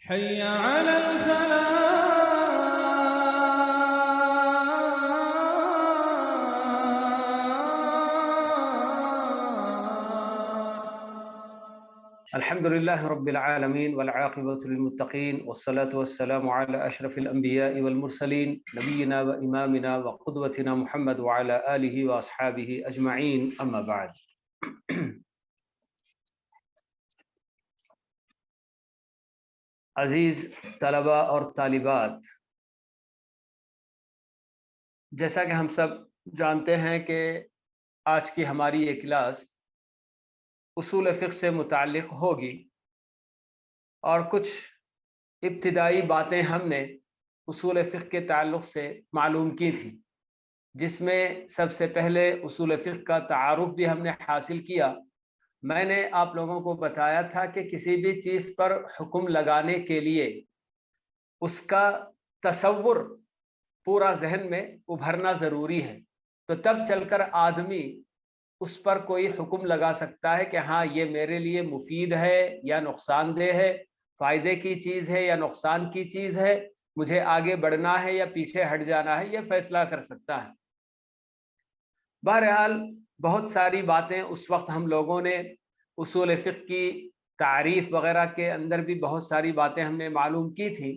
حي على الفلاح. الحمد لله رب العالمين والعاقبة للمتقين والصلاة والسلام على أشرف الأنبياء والمرسلين نبينا وإمامنا وقدوتنا محمد وعلى آله وأصحابه أجمعين أما بعد. عزیز طلباء اور طالبات، جیسا کہ ہم سب جانتے ہیں کہ آج کی ہماری یہ کلاس اصول فقہ سے متعلق ہوگی، اور کچھ ابتدائی باتیں ہم نے اصول فقہ کے تعلق سے معلوم کی تھی، جس میں سب سے پہلے اصول فقہ کا تعارف بھی ہم نے حاصل کیا۔ میں نے آپ لوگوں کو بتایا تھا کہ کسی بھی چیز پر حکم لگانے کے لیے اس کا تصور پورا ذہن میں ابھرنا ضروری ہے، تو تب چل کر آدمی اس پر کوئی حکم لگا سکتا ہے کہ ہاں یہ میرے لیے مفید ہے یا نقصان دہ ہے، فائدے کی چیز ہے یا نقصان کی چیز ہے، مجھے آگے بڑھنا ہے یا پیچھے ہٹ جانا ہے، یہ فیصلہ کر سکتا ہے۔ بہرحال بہت ساری باتیں اس وقت ہم لوگوں نے اصول فقہ کی تعریف وغیرہ کے اندر بھی بہت ساری باتیں ہم نے معلوم کی تھی۔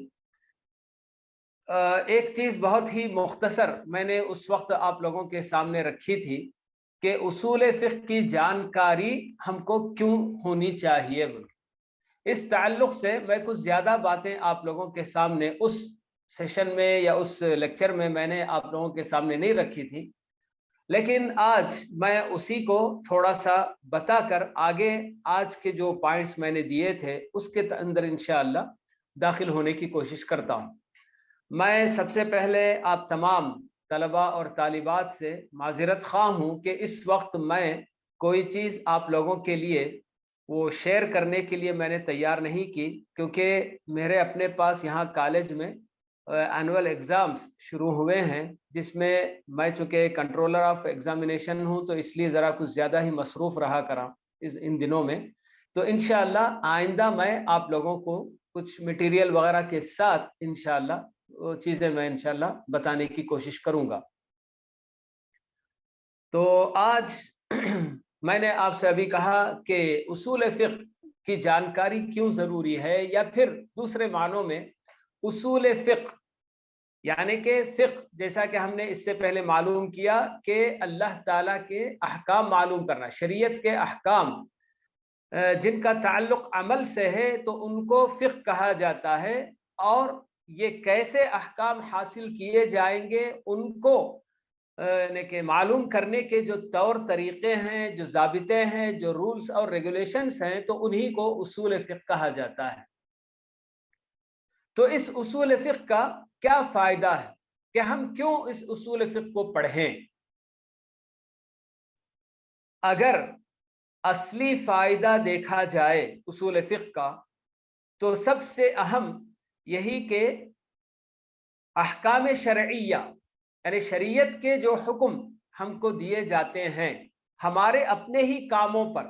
ایک چیز بہت ہی مختصر میں نے اس وقت آپ لوگوں کے سامنے رکھی تھی کہ اصول فقہ کی جانکاری ہم کو کیوں ہونی چاہیے۔ اس تعلق سے میں کچھ زیادہ باتیں آپ لوگوں کے سامنے اس سیشن میں یا اس لیکچر میں نے آپ لوگوں کے سامنے نہیں رکھی تھی، لیکن آج میں اسی کو تھوڑا سا بتا کر آگے آج کے جو پوائنٹس میں نے دیے تھے اس کے اندر انشاءاللہ داخل ہونے کی کوشش کرتا ہوں۔ میں سب سے پہلے آپ تمام طلباء اور طالبات سے معذرت خواہ ہوں کہ اس وقت میں کوئی چیز آپ لوگوں کے لیے وہ شیئر کرنے کے لیے میں نے تیار نہیں کی، کیونکہ میرے اپنے پاس یہاں کالج میں اینول ایگزامز شروع ہوئے ہیں، جس میں میں چونکہ کنٹرولر آف ایگزامینیشن ہوں تو اس لیے ذرا کچھ زیادہ ہی مصروف رہا کرا ان دنوں میں۔ تو انشاءاللہ آئندہ میں آپ لوگوں کو کچھ مٹیریل وغیرہ کے ساتھ انشاءاللہ وہ چیزیں میں انشاءاللہ بتانے کی کوشش کروں گا۔ تو آج میں نے آپ سے ابھی کہا کہ اصول فقہ کی جانکاری کیوں ضروری ہے، یا پھر دوسرے معنوں میں اصول فقہ یعنی کہ فقہ، جیسا کہ ہم نے اس سے پہلے معلوم کیا کہ اللہ تعالیٰ کے احکام معلوم کرنا، شریعت کے احکام جن کا تعلق عمل سے ہے تو ان کو فقہ کہا جاتا ہے، اور یہ کیسے احکام حاصل کیے جائیں گے ان کو کہ معلوم کرنے کے جو طور طریقے ہیں، جو ضابطے ہیں، جو رولز اور ریگولیشنز ہیں، تو انہی کو اصول فقہ کہا جاتا ہے۔ تو اس اصول فقہ کا کیا فائدہ ہے کہ ہم کیوں اس اصول فقہ کو پڑھیں؟ اگر اصلی فائدہ دیکھا جائے اصول فقہ کا تو سب سے اہم یہی کہ احکام شرعیہ یعنی شریعت کے جو حکم ہم کو دیے جاتے ہیں ہمارے اپنے ہی کاموں پر،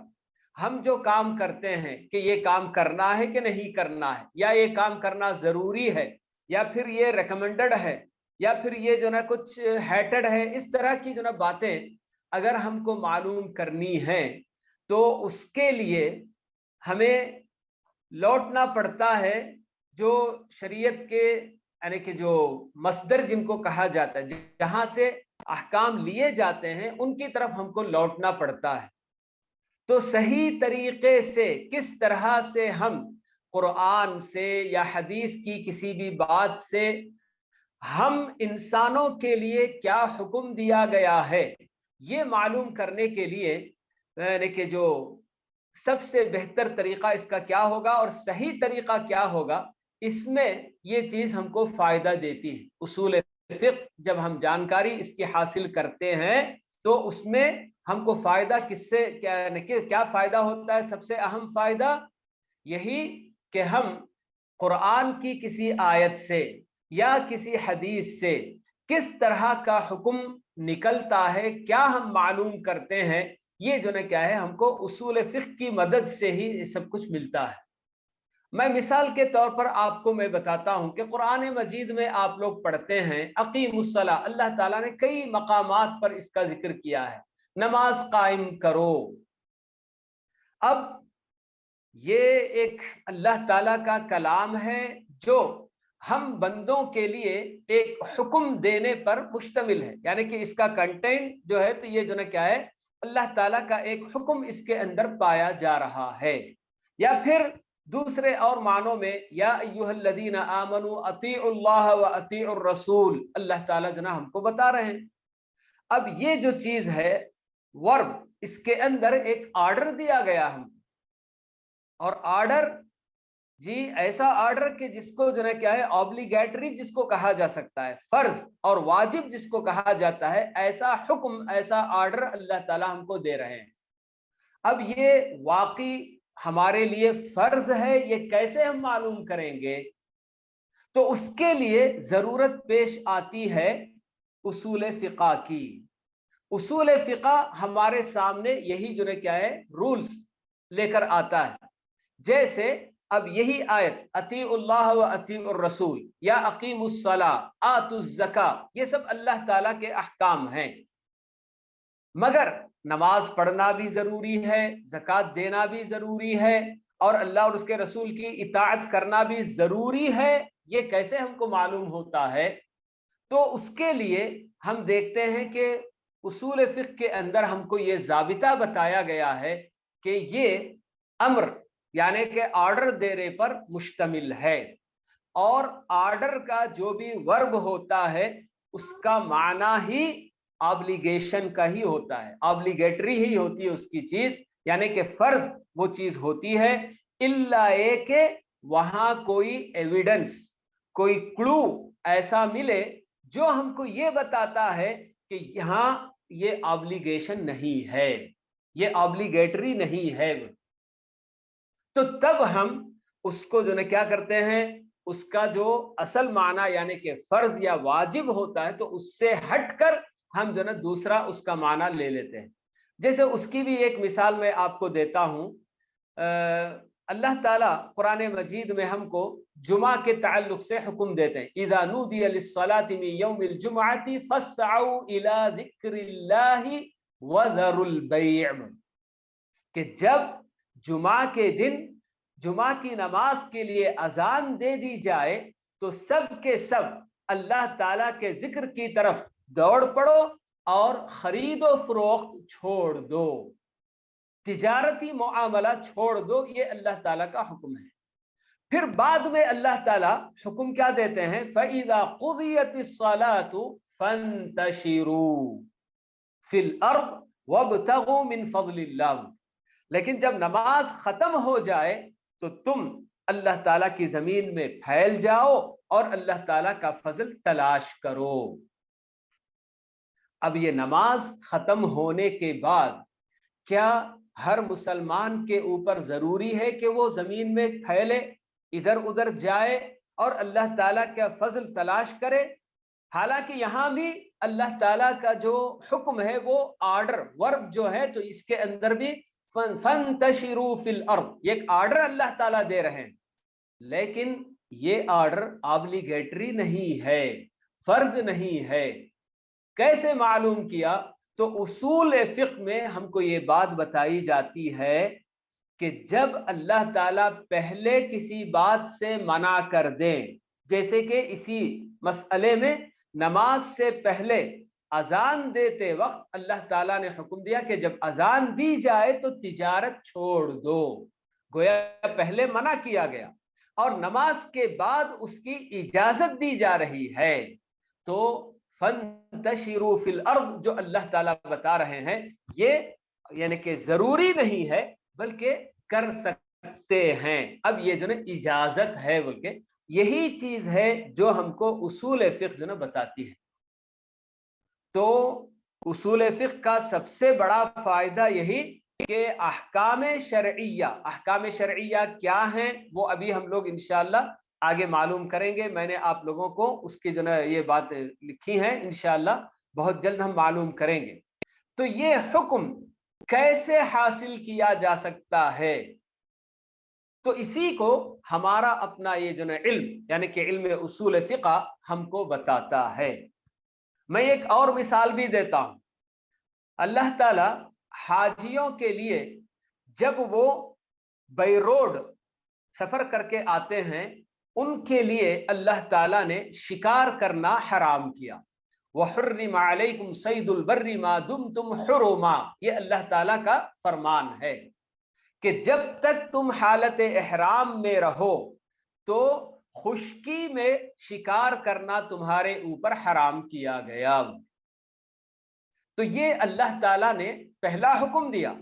ہم جو کام کرتے ہیں کہ یہ کام کرنا ہے کہ نہیں کرنا ہے، یا یہ کام کرنا ضروری ہے، یا پھر یہ ریکمنڈڈ ہے، یا پھر یہ جو نا کچھ ہیٹڈ ہے، اس طرح کی جو نا باتیں اگر ہم کو معلوم کرنی ہیں تو اس کے لیے ہمیں لوٹنا پڑتا ہے جو شریعت کے یعنی کہ جو مصدر جن کو کہا جاتا ہے، جہاں سے احکام لیے جاتے ہیں ان کی طرف ہم کو لوٹنا پڑتا ہے۔ تو صحیح طریقے سے کس طرح سے ہم قرآن سے یا حدیث کی کسی بھی بات سے ہم انسانوں کے لیے کیا حکم دیا گیا ہے، یہ معلوم کرنے کے لیے یعنی کہ جو سب سے بہتر طریقہ اس کا کیا ہوگا اور صحیح طریقہ کیا ہوگا، اس میں یہ چیز ہم کو فائدہ دیتی ہے۔ اصول فقہ جب ہم جانکاری اس کی حاصل کرتے ہیں تو اس میں ہم کو فائدہ کس سے کیا فائدہ ہوتا ہے؟ سب سے اہم فائدہ یہی کہ ہم قرآن کی کسی آیت سے یا کسی حدیث سے کس طرح کا حکم نکلتا ہے، کیا ہم معلوم کرتے ہیں، یہ جو نا کیا ہے ہم کو اصول فقہ کی مدد سے ہی یہ سب کچھ ملتا ہے۔ میں مثال کے طور پر آپ کو میں بتاتا ہوں کہ قرآن مجید میں آپ لوگ پڑھتے ہیں اقیم الصلاۃ، اللہ تعالیٰ نے کئی مقامات پر اس کا ذکر کیا ہے، نماز قائم کرو۔ اب یہ ایک اللہ تعالیٰ کا کلام ہے جو ہم بندوں کے لیے ایک حکم دینے پر مشتمل ہے، یعنی کہ اس کا کنٹینٹ جو ہے تو یہ جو نا کیا ہے، اللہ تعالیٰ کا ایک حکم اس کے اندر پایا جا رہا ہے۔ یا پھر دوسرے اور معنوں میں یا ایھا الذین آمنوا اطیعوا اللہ واطیعوا الرسول، اللہ تعالیٰ جو نا ہم کو بتا رہے ہیں۔ اب یہ جو چیز ہے ورب، اس کے اندر ایک آرڈر دیا گیا ہم، اور آرڈر جی ایسا آرڈر کہ جس کو جو ہے کیا ہے آبلیگیٹری جس کو کہا جا سکتا ہے، فرض اور واجب جس کو کہا جاتا ہے، ایسا حکم ایسا آرڈر اللہ تعالیٰ ہم کو دے رہے ہیں۔ اب یہ واقعی ہمارے لیے فرض ہے، یہ کیسے ہم معلوم کریں گے؟ تو اس کے لیے ضرورت پیش آتی ہے اصول فقہ کی۔ اصول فقہ ہمارے سامنے یہی جو ہے کیا ہے رولز لے کر آتا ہے۔ جیسے اب یہی آیت اطیعوا اللہ و اطیعوا الرسول یا اقیموا الصلاۃ آتوا الزکاۃ، یہ سب اللہ تعالیٰ کے احکام ہیں، مگر نماز پڑھنا بھی ضروری ہے، زکوٰۃ دینا بھی ضروری ہے، اور اللہ اور اس کے رسول کی اطاعت کرنا بھی ضروری ہے۔ یہ کیسے ہم کو معلوم ہوتا ہے؟ تو اس کے لیے ہم دیکھتے ہیں کہ اصول فقہ کے اندر ہم کو یہ ضابطہ بتایا گیا ہے کہ یہ امر یعنی کہ آرڈر دینے پر مشتمل ہے، اور آرڈر کا جو بھی ورب ہوتا ہے اس کا معنی ہی آبلیگیشن کا ہی ہوتا ہے، آبلیگیٹری ہی ہوتی ہے اس کی چیز، یعنی کہ فرض وہ چیز ہوتی ہے، الا یہ کہ وہاں کوئی ایویڈنس، کوئی کلو ایسا ملے جو ہم کو یہ بتاتا ہے کہ یہاں یہ آبلیگیشن نہیں ہے، یہ آبلیگیٹری نہیں ہے، تو تب ہم اس کو جو ہے کیا کرتے ہیں، اس کا جو اصل معنی یعنی کہ فرض یا واجب ہوتا ہے تو اس سے ہٹ کر ہم جو ہے دوسرا اس کا معنی لے لیتے ہیں۔ جیسے اس کی بھی ایک مثال میں آپ کو دیتا ہوں، اللہ تعالیٰ قرآن مجید میں ہم کو جمعہ کے تعلق سے حکم دیتے ہیں، اذا نودی للصلاۃ من یوم الجمعۃ فاسعوا الی ذکر اللہ وذروا البیع، کہ جب جمعہ کے دن جمعہ کی نماز کے لیے اذان دے دی جائے تو سب کے سب اللہ تعالیٰ کے ذکر کی طرف دوڑ پڑو اور خرید و فروخت چھوڑ دو، تجارتی معاملہ چھوڑ دو، یہ اللہ تعالیٰ کا حکم ہے۔ پھر بعد میں اللہ تعالیٰ حکم کیا دیتے ہیں، فَإِذَا قُضِيَتِ الصَّلَاةُ فَانْتَشِرُوا فِي الْأَرْضِ وَابْتَغُوا مِنْ فَضْلِ اللَّهِ، لیکن جب نماز ختم ہو جائے تو تم اللہ تعالیٰ کی زمین میں پھیل جاؤ اور اللہ تعالیٰ کا فضل تلاش کرو۔ اب یہ نماز ختم ہونے کے بعد کیا ہر مسلمان کے اوپر ضروری ہے کہ وہ زمین میں پھیلے، ادھر ادھر جائے اور اللہ تعالیٰ کا فضل تلاش کرے؟ حالانکہ یہاں بھی اللہ تعالیٰ کا جو حکم ہے وہ آرڈر ورب جو ہے، تو اس کے اندر بھی فَانْتَشِرُوا فِي الْأَرْضِ، یہ ایک آرڈر اللہ تعالیٰ دے رہے ہیں، لیکن یہ آرڈر آبلیگیٹری نہیں ہے، فرض نہیں ہے۔ کیسے معلوم کیا؟ تو اصول فقہ میں ہم کو یہ بات بتائی جاتی ہے کہ جب اللہ تعالیٰ پہلے کسی بات سے منع کر دیں، جیسے کہ اسی مسئلے میں نماز سے پہلے اذان دیتے وقت اللہ تعالیٰ نے حکم دیا کہ جب اذان دی جائے تو تجارت چھوڑ دو، گویا پہلے منع کیا گیا اور نماز کے بعد اس کی اجازت دی جا رہی ہے۔ تو فَانْتَشِرُوا فِي الْأَرْضِ جو اللہ تعالیٰ بتا رہے ہیں یہ یعنی کہ ضروری نہیں ہے بلکہ کر سکتے ہیں، اب یہ جو نا اجازت ہے، بلکہ یہی چیز ہے جو ہم کو اصول فقہ جو نا بتاتی ہے۔ تو اصول فقہ کا سب سے بڑا فائدہ یہی کہ احکام شرعیہ کیا ہیں وہ ابھی ہم لوگ انشاءاللہ آگے معلوم کریں گے۔ میں نے آپ لوگوں کو اس کی جو نا یہ بات لکھی ہیں، انشاءاللہ بہت جلد ہم معلوم کریں گے۔ تو یہ حکم کیسے حاصل کیا جا سکتا ہے؟ تو اسی کو ہمارا اپنا یہ جو ہے علم یعنی کہ علم اصول فقہ ہم کو بتاتا ہے۔ میں ایک اور مثال بھی دیتا ہوں۔ اللہ تعالی حاجیوں کے لیے جب وہ بائی روڈ سفر کر کے آتے ہیں ان کے لیے اللہ تعالیٰ نے شکار کرنا حرام کیا۔ وَحُرِّمَ عَلَيْكُمْ صَيْدُ الْبَرِّ مَا دُمْتُمْ حُرُمًا، یہ اللہ تعالیٰ کا فرمان ہے کہ جب تک تم حالت احرام میں رہو تو خشکی میں شکار کرنا تمہارے اوپر حرام کیا گیا۔ تو یہ اللہ تعالیٰ نے پہلا حکم دیا۔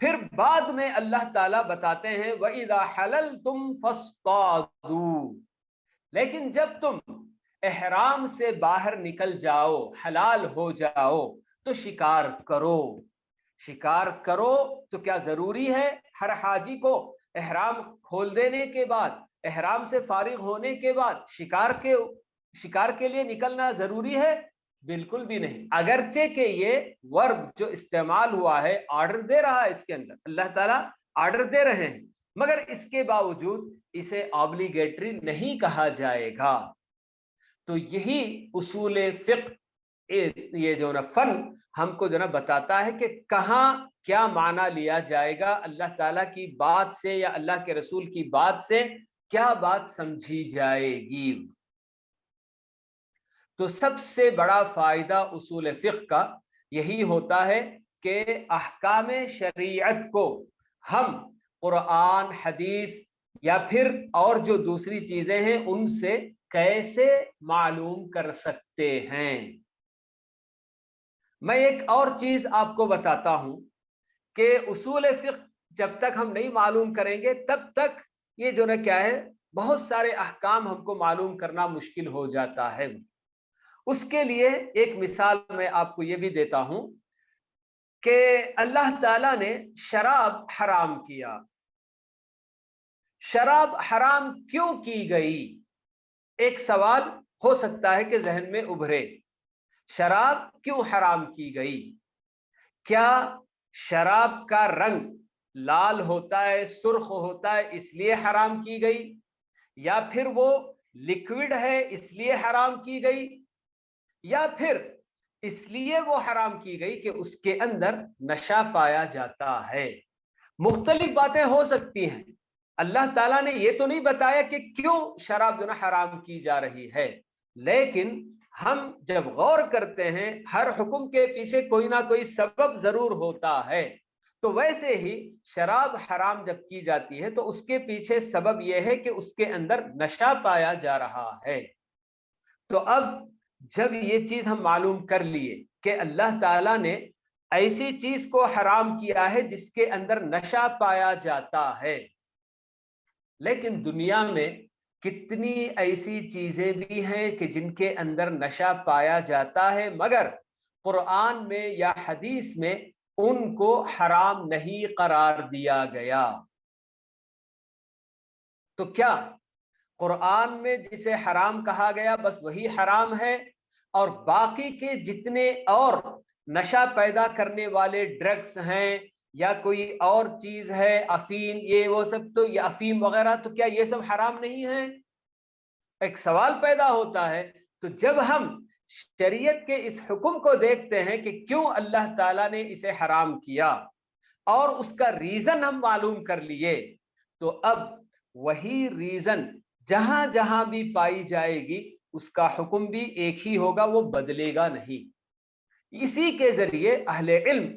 پھر بعد میں اللہ تعالیٰ بتاتے ہیں وَإِذَا حَلَلْتُمْ فَاصْطَادُوا، لیکن جب تم احرام سے باہر نکل جاؤ، حلال ہو جاؤ تو شکار کرو۔ شکار کرو تو کیا ضروری ہے ہر حاجی کو احرام کھول دینے کے بعد، احرام سے فارغ ہونے کے بعد شکار کے لیے نکلنا ضروری ہے؟ بالکل بھی نہیں، اگرچہ کہ یہ ورب جو استعمال ہوا ہے آرڈر دے رہا ہے، اس کے اندر اللہ تعالیٰ آرڈر دے رہے ہیں، مگر اس کے باوجود اسے آبلیگیٹری نہیں کہا جائے گا۔ تو یہی اصول فقہ یہ جو نا فن ہم کو جو نا بتاتا ہے کہ کہاں کیا معنی لیا جائے گا، اللہ تعالیٰ کی بات سے یا اللہ کے رسول کی بات سے کیا بات سمجھی جائے گی۔ تو سب سے بڑا فائدہ اصول فقہ کا یہی ہوتا ہے کہ احکام شریعت کو ہم قرآن، حدیث یا پھر اور جو دوسری چیزیں ہیں ان سے کیسے معلوم کر سکتے ہیں۔ میں ایک اور چیز آپ کو بتاتا ہوں کہ اصول فقہ جب تک ہم نہیں معلوم کریں گے تب تک یہ جو نا کیا ہے بہت سارے احکام ہم کو معلوم کرنا مشکل ہو جاتا ہے۔ اس کے لیے ایک مثال میں آپ کو یہ بھی دیتا ہوں کہ اللہ تعالیٰ نے شراب حرام کیا۔ شراب حرام کیوں کی گئی؟ ایک سوال ہو سکتا ہے کہ ذہن میں ابھرے، شراب کیوں حرام کی گئی؟ کیا شراب کا رنگ لال ہوتا ہے، سرخ ہوتا ہے اس لیے حرام کی گئی، یا پھر وہ لکوڈ ہے اس لیے حرام کی گئی، یا پھر اس لیے وہ حرام کی گئی کہ اس کے اندر نشہ پایا جاتا ہے؟ مختلف باتیں ہو سکتی ہیں۔ اللہ تعالیٰ نے یہ تو نہیں بتایا کہ کیوں شراب جو نا حرام کی جا رہی ہے، لیکن ہم جب غور کرتے ہیں ہر حکم کے پیچھے کوئی نہ کوئی سبب ضرور ہوتا ہے، تو ویسے ہی شراب حرام جب کی جاتی ہے تو اس کے پیچھے سبب یہ ہے کہ اس کے اندر نشہ پایا جا رہا ہے۔ تو اب جب یہ چیز ہم معلوم کر لیے کہ اللہ تعالیٰ نے ایسی چیز کو حرام کیا ہے جس کے اندر نشہ پایا جاتا ہے، لیکن دنیا میں کتنی ایسی چیزیں بھی ہیں کہ جن کے اندر نشہ پایا جاتا ہے مگر قرآن میں یا حدیث میں ان کو حرام نہیں قرار دیا گیا۔ تو کیا قرآن میں جسے حرام کہا گیا بس وہی حرام ہے، اور باقی کے جتنے اور نشہ پیدا کرنے والے ڈرگس ہیں یا کوئی اور چیز ہے، افیم یہ وہ سب، تو یہ افیم وغیرہ، تو کیا یہ سب حرام نہیں ہے؟ ایک سوال پیدا ہوتا ہے۔ تو جب ہم شریعت کے اس حکم کو دیکھتے ہیں کہ کیوں اللہ تعالیٰ نے اسے حرام کیا اور اس کا ریزن ہم معلوم کر لیے، تو اب وہی ریزن جہاں جہاں بھی پائی جائے گی اس کا حکم بھی ایک ہی ہوگا، وہ بدلے گا نہیں۔ اسی کے ذریعے اہل علم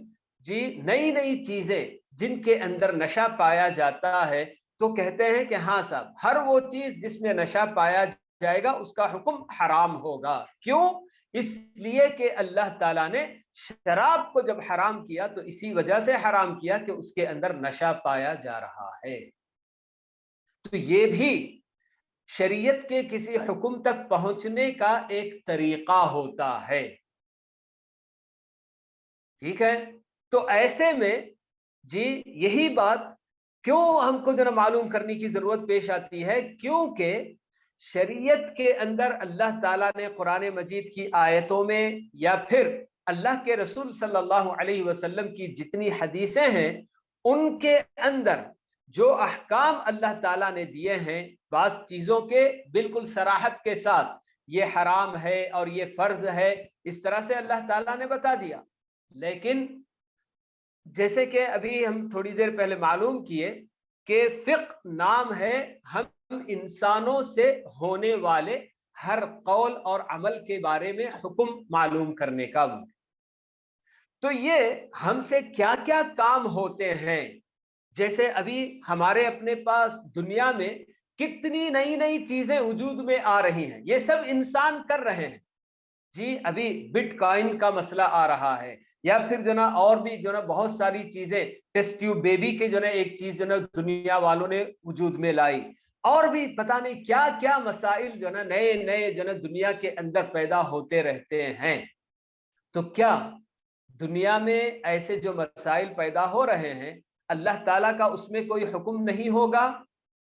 جی نئی نئی چیزیں جن کے اندر نشہ پایا جاتا ہے تو کہتے ہیں کہ ہاں صاحب ہر وہ چیز جس میں نشہ پایا جائے گا اس کا حکم حرام ہوگا۔ کیوں؟ اس لیے کہ اللہ تعالیٰ نے شراب کو جب حرام کیا تو اسی وجہ سے حرام کیا کہ اس کے اندر نشہ پایا جا رہا ہے۔ تو یہ بھی شریعت کے کسی حکم تک پہنچنے کا ایک طریقہ ہوتا ہے، ٹھیک ہے؟ تو ایسے میں جی یہی بات کیوں ہم کو جو معلوم کرنے کی ضرورت پیش آتی ہے، کیونکہ شریعت کے اندر اللہ تعالیٰ نے قرآن مجید کی آیتوں میں یا پھر اللہ کے رسول صلی اللہ علیہ وسلم کی جتنی حدیثیں ہیں ان کے اندر جو احکام اللہ تعالیٰ نے دیے ہیں بعض چیزوں کے بالکل صراحت کے ساتھ، یہ حرام ہے اور یہ فرض ہے، اس طرح سے اللہ تعالیٰ نے بتا دیا. لیکن جیسے کہ ابھی ہم تھوڑی دیر پہلے معلوم کیے کہ فقہ نام ہے ہم انسانوں سے ہونے والے ہر قول اور عمل کے بارے میں حکم معلوم کرنے کا. تو یہ ہم سے کیا کیا کام ہوتے ہیں، جیسے ابھی ہمارے اپنے پاس دنیا میں کتنی نئی نئی چیزیں وجود میں آ رہی ہیں، یہ سب انسان کر رہے ہیں. جی ابھی بٹ کوائن کا مسئلہ آ رہا ہے، یا پھر جو نا اور بھی جو نا بہت ساری چیزیں، ٹیسٹ ٹیوب بیبی کے جو نا ایک چیز جو نا دنیا والوں نے وجود میں لائی، اور بھی پتہ نہیں کیا کیا مسائل جو نا نئے نئے جو نا دنیا کے اندر پیدا ہوتے رہتے ہیں. تو کیا دنیا میں ایسے جو مسائل پیدا ہو رہے ہیں اللہ تعالیٰ کا اس میں کوئی حکم نہیں ہوگا؟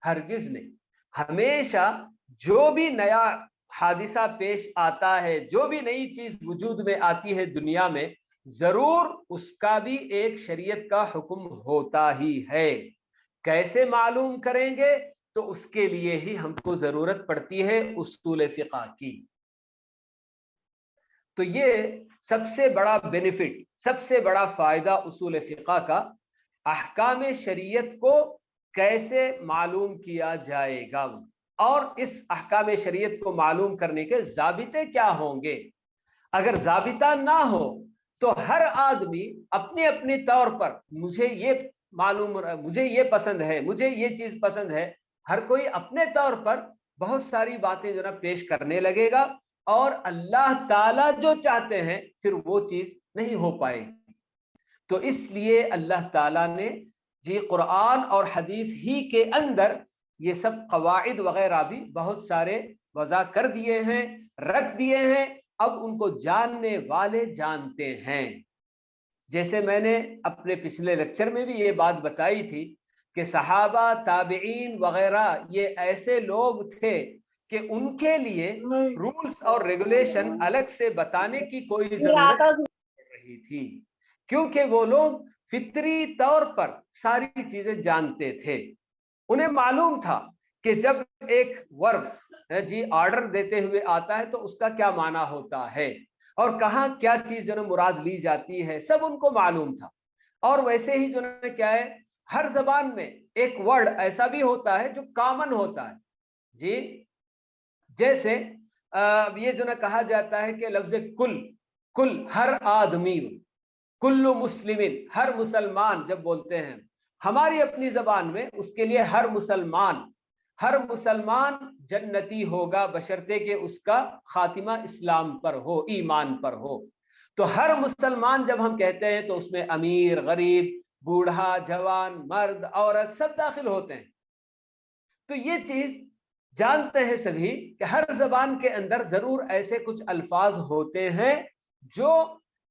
ہرگز نہیں. ہمیشہ جو بھی نیا حادثہ پیش آتا ہے، جو بھی نئی چیز وجود میں آتی ہے دنیا میں، ضرور اس کا بھی ایک شریعت کا حکم ہوتا ہی ہے. کیسے معلوم کریں گے؟ تو اس کے لیے ہی ہم کو ضرورت پڑتی ہے اصول فقہ کی. تو یہ سب سے بڑا بینیفٹ، سب سے بڑا فائدہ اصول فقہ کا، احکام شریعت کو کیسے معلوم کیا جائے گا، اور اس احکام شریعت کو معلوم کرنے کے ضابطے کیا ہوں گے. اگر ضابطہ نہ ہو تو ہر آدمی اپنے اپنے طور پر مجھے یہ معلوم، مجھے یہ پسند ہے، مجھے یہ چیز پسند ہے، ہر کوئی اپنے طور پر بہت ساری باتیں جو نا پیش کرنے لگے گا، اور اللہ تعالیٰ جو چاہتے ہیں پھر وہ چیز نہیں ہو پائے گی. تو اس لیے اللہ تعالیٰ نے جی قرآن اور حدیث ہی کے اندر یہ سب قواعد وغیرہ بھی بہت سارے وضع کر دیے ہیں، رکھ دیے ہیں. اب ان کو جاننے والے جانتے ہیں. جیسے میں نے اپنے پچھلے لیکچر میں بھی یہ بات بتائی تھی کہ صحابہ، تابعین وغیرہ یہ ایسے لوگ تھے کہ ان کے لیے رولز اور ریگولیشن الگ سے بتانے کی کوئی ضرورت نہیں رہی تھی، کیونکہ وہ لوگ فطری طور پر ساری چیزیں جانتے تھے. انہیں معلوم تھا کہ جب ایک ورب جی آرڈر دیتے ہوئے آتا ہے تو اس کا کیا معنی ہوتا ہے، اور کہاں کیا چیز جو مراد لی جاتی ہے، سب ان کو معلوم تھا. اور ویسے ہی جو کیا ہے، ہر زبان میں ایک ورڈ ایسا بھی ہوتا ہے جو کامن ہوتا ہے. جی جیسے یہ جو کہا جاتا ہے کہ لفظ کل، کل ہر آدمی، کل مسلمین ہر مسلمان جب بولتے ہیں ہماری اپنی زبان میں، اس کے لیے ہر مسلمان جنتی ہوگا بشرطے کہ اس کا خاتمہ اسلام پر ہو، ایمان پر ہو. تو ہر مسلمان جب ہم کہتے ہیں تو اس میں امیر، غریب، بوڑھا، جوان، مرد، عورت سب داخل ہوتے ہیں. تو یہ چیز جانتے ہیں سبھی کہ ہر زبان کے اندر ضرور ایسے کچھ الفاظ ہوتے ہیں جو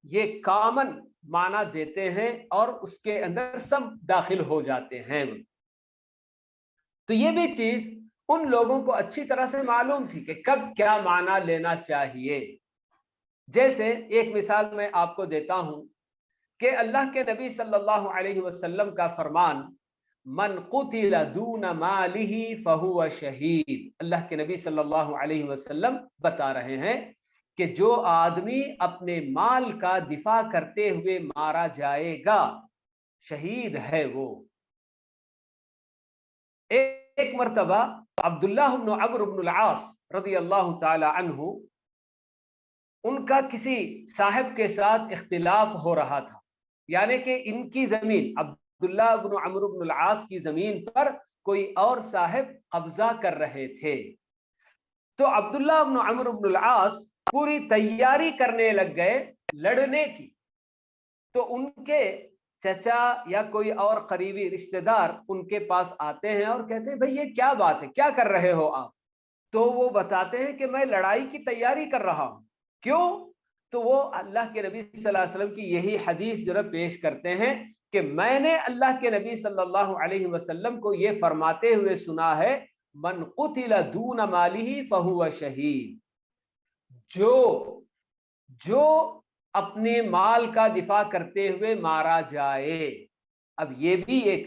یہ کامن معنی دیتے ہیں اور اس کے اندر سب داخل ہو جاتے ہیں. تو یہ بھی چیز ان لوگوں کو اچھی طرح سے معلوم تھی کہ کب کیا معنی لینا چاہیے. جیسے ایک مثال میں آپ کو دیتا ہوں کہ اللہ کے نبی صلی اللہ علیہ وسلم کا فرمان، من قتل دون مالہ فہو شہید. اللہ کے نبی صلی اللہ علیہ وسلم بتا رہے ہیں کہ جو آدمی اپنے مال کا دفاع کرتے ہوئے مارا جائے گا شہید ہے وہ. ایک مرتبہ عبداللہ بن عمرو بن العاص رضی اللہ تعالی عنہ، ان کا کسی صاحب کے ساتھ اختلاف ہو رہا تھا، یعنی کہ ان کی زمین، عبداللہ بن عمرو بن العاص کی زمین پر کوئی اور صاحب قبضہ کر رہے تھے. تو عبداللہ بن عمرو بن العاص پوری تیاری کرنے لگ گئے لڑنے کی. تو ان کے چچا یا کوئی اور قریبی رشتہ دار ان کے پاس آتے ہیں اور کہتے ہیں بھئی یہ کیا بات ہے، کیا کر رہے ہو آپ؟ تو وہ بتاتے ہیں کہ میں لڑائی کی تیاری کر رہا ہوں. کیوں؟ تو وہ اللہ کے نبی صلی اللہ علیہ وسلم کی یہی حدیث جو پیش کرتے ہیں کہ میں نے اللہ کے نبی صلی اللہ علیہ وسلم کو یہ فرماتے ہوئے سنا ہے، من قتل دون مالہ فہو شہید. جو اپنے مال کا دفاع کرتے ہوئے مارا جائے. اب یہ بھی ایک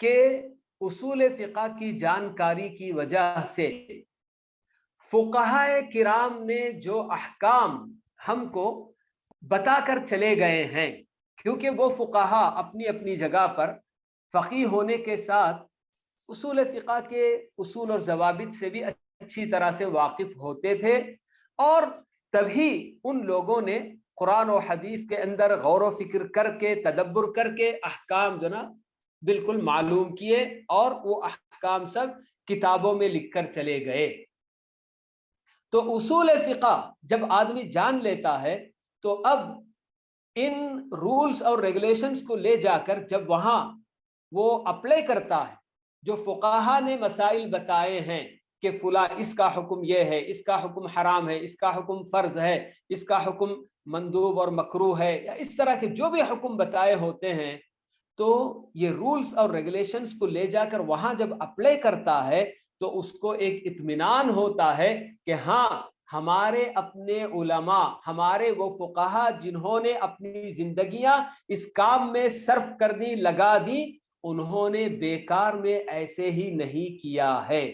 کہ اصول فقہ کی جانکاری کی وجہ سے فقہائے کرام نے جو احکام ہم کو بتا کر چلے گئے ہیں، کیونکہ وہ فقہا اپنی اپنی جگہ پر فقیہ ہونے کے ساتھ اصول فقہ کے اصول اور ضوابط سے بھی اچھی طرح سے واقف ہوتے تھے، اور تبھی ان لوگوں نے قرآن و حدیث کے اندر غور و فکر کر کے تدبر کر کے احکام جو نا بالکل معلوم کیے، اور وہ احکام سب کتابوں میں لکھ کر چلے گئے۔ تو اصول فقہ جب آدمی جان لیتا ہے تو اب ان رولز اور ریگولیشنز کو لے جا کر جب وہاں وہ اپلائی کرتا ہے، جو فقہا نے مسائل بتائے ہیں کہ فلاں اس کا حکم یہ ہے، اس کا حکم حرام ہے، اس کا حکم فرض ہے، اس کا حکم مندوب اور مکروہ ہے، یا اس طرح کے جو بھی حکم بتائے ہوتے ہیں، تو یہ رولز اور ریگولیشنز کو لے جا کر وہاں جب اپلائی کرتا ہے تو اس کو ایک اطمینان ہوتا ہے کہ ہاں ہمارے اپنے علماء، ہمارے وہ فقہا جنہوں نے اپنی زندگیاں اس کام میں صرف کر دی، لگا دی، انہوں نے بیکار میں ایسے ہی نہیں کیا ہے،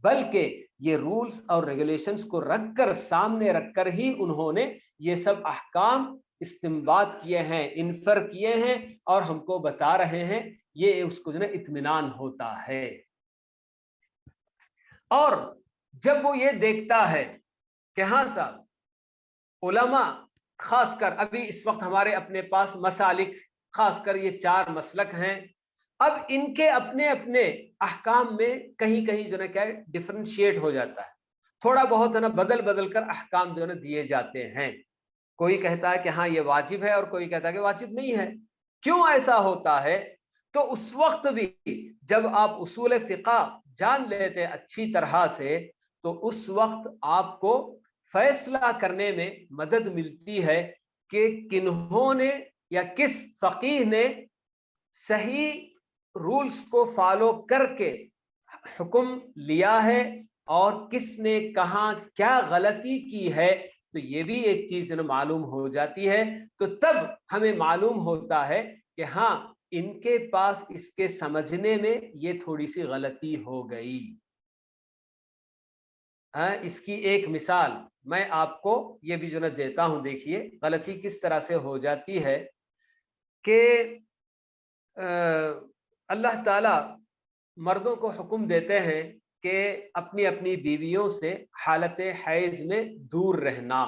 بلکہ یہ رولز اور ریگولیشنز کو رکھ کر، سامنے رکھ کر ہی انہوں نے یہ سب احکام استنباط کیے ہیں، انفر کیے ہیں، اور ہم کو بتا رہے ہیں۔ یہ اس کو جو ہے اطمینان ہوتا ہے۔ اور جب وہ یہ دیکھتا ہے کہ ہاں صاحب علماء، خاص کر ابھی اس وقت ہمارے اپنے پاس مسالک، خاص کر یہ 4 مسلک ہیں، اب ان کے اپنے اپنے احکام میں کہیں کہیں جو ہے کیا ڈفرینشیٹ ہو جاتا ہے، تھوڑا بہت ہے نا بدل بدل کر احکام جو ہے دیے جاتے ہیں۔ کوئی کہتا ہے کہ ہاں یہ واجب ہے، اور کوئی کہتا ہے کہ واجب نہیں ہے۔ کیوں ایسا ہوتا ہے؟ تو اس وقت بھی جب آپ اصول فقہ جان لیتے اچھی طرح سے، تو اس وقت آپ کو فیصلہ کرنے میں مدد ملتی ہے کہ کنہوں نے یا کس فقیہ نے صحیح رولز کو فالو کر کے حکم لیا ہے، اور کس نے کہاں کیا غلطی کی ہے، تو یہ بھی ایک چیز معلوم ہو جاتی ہے۔ تو تب ہمیں معلوم ہوتا ہے کہ ہاں ان کے پاس اس کے سمجھنے میں یہ تھوڑی سی غلطی ہو گئی۔ اس کی ایک مثال میں آپ کو یہ بھی جو دیتا ہوں، دیکھیے غلطی کس طرح سے ہو جاتی ہے کہ اللہ تعالی مردوں کو حکم دیتے ہیں کہ اپنی اپنی بیویوں سے حالت حیض میں دور رہنا،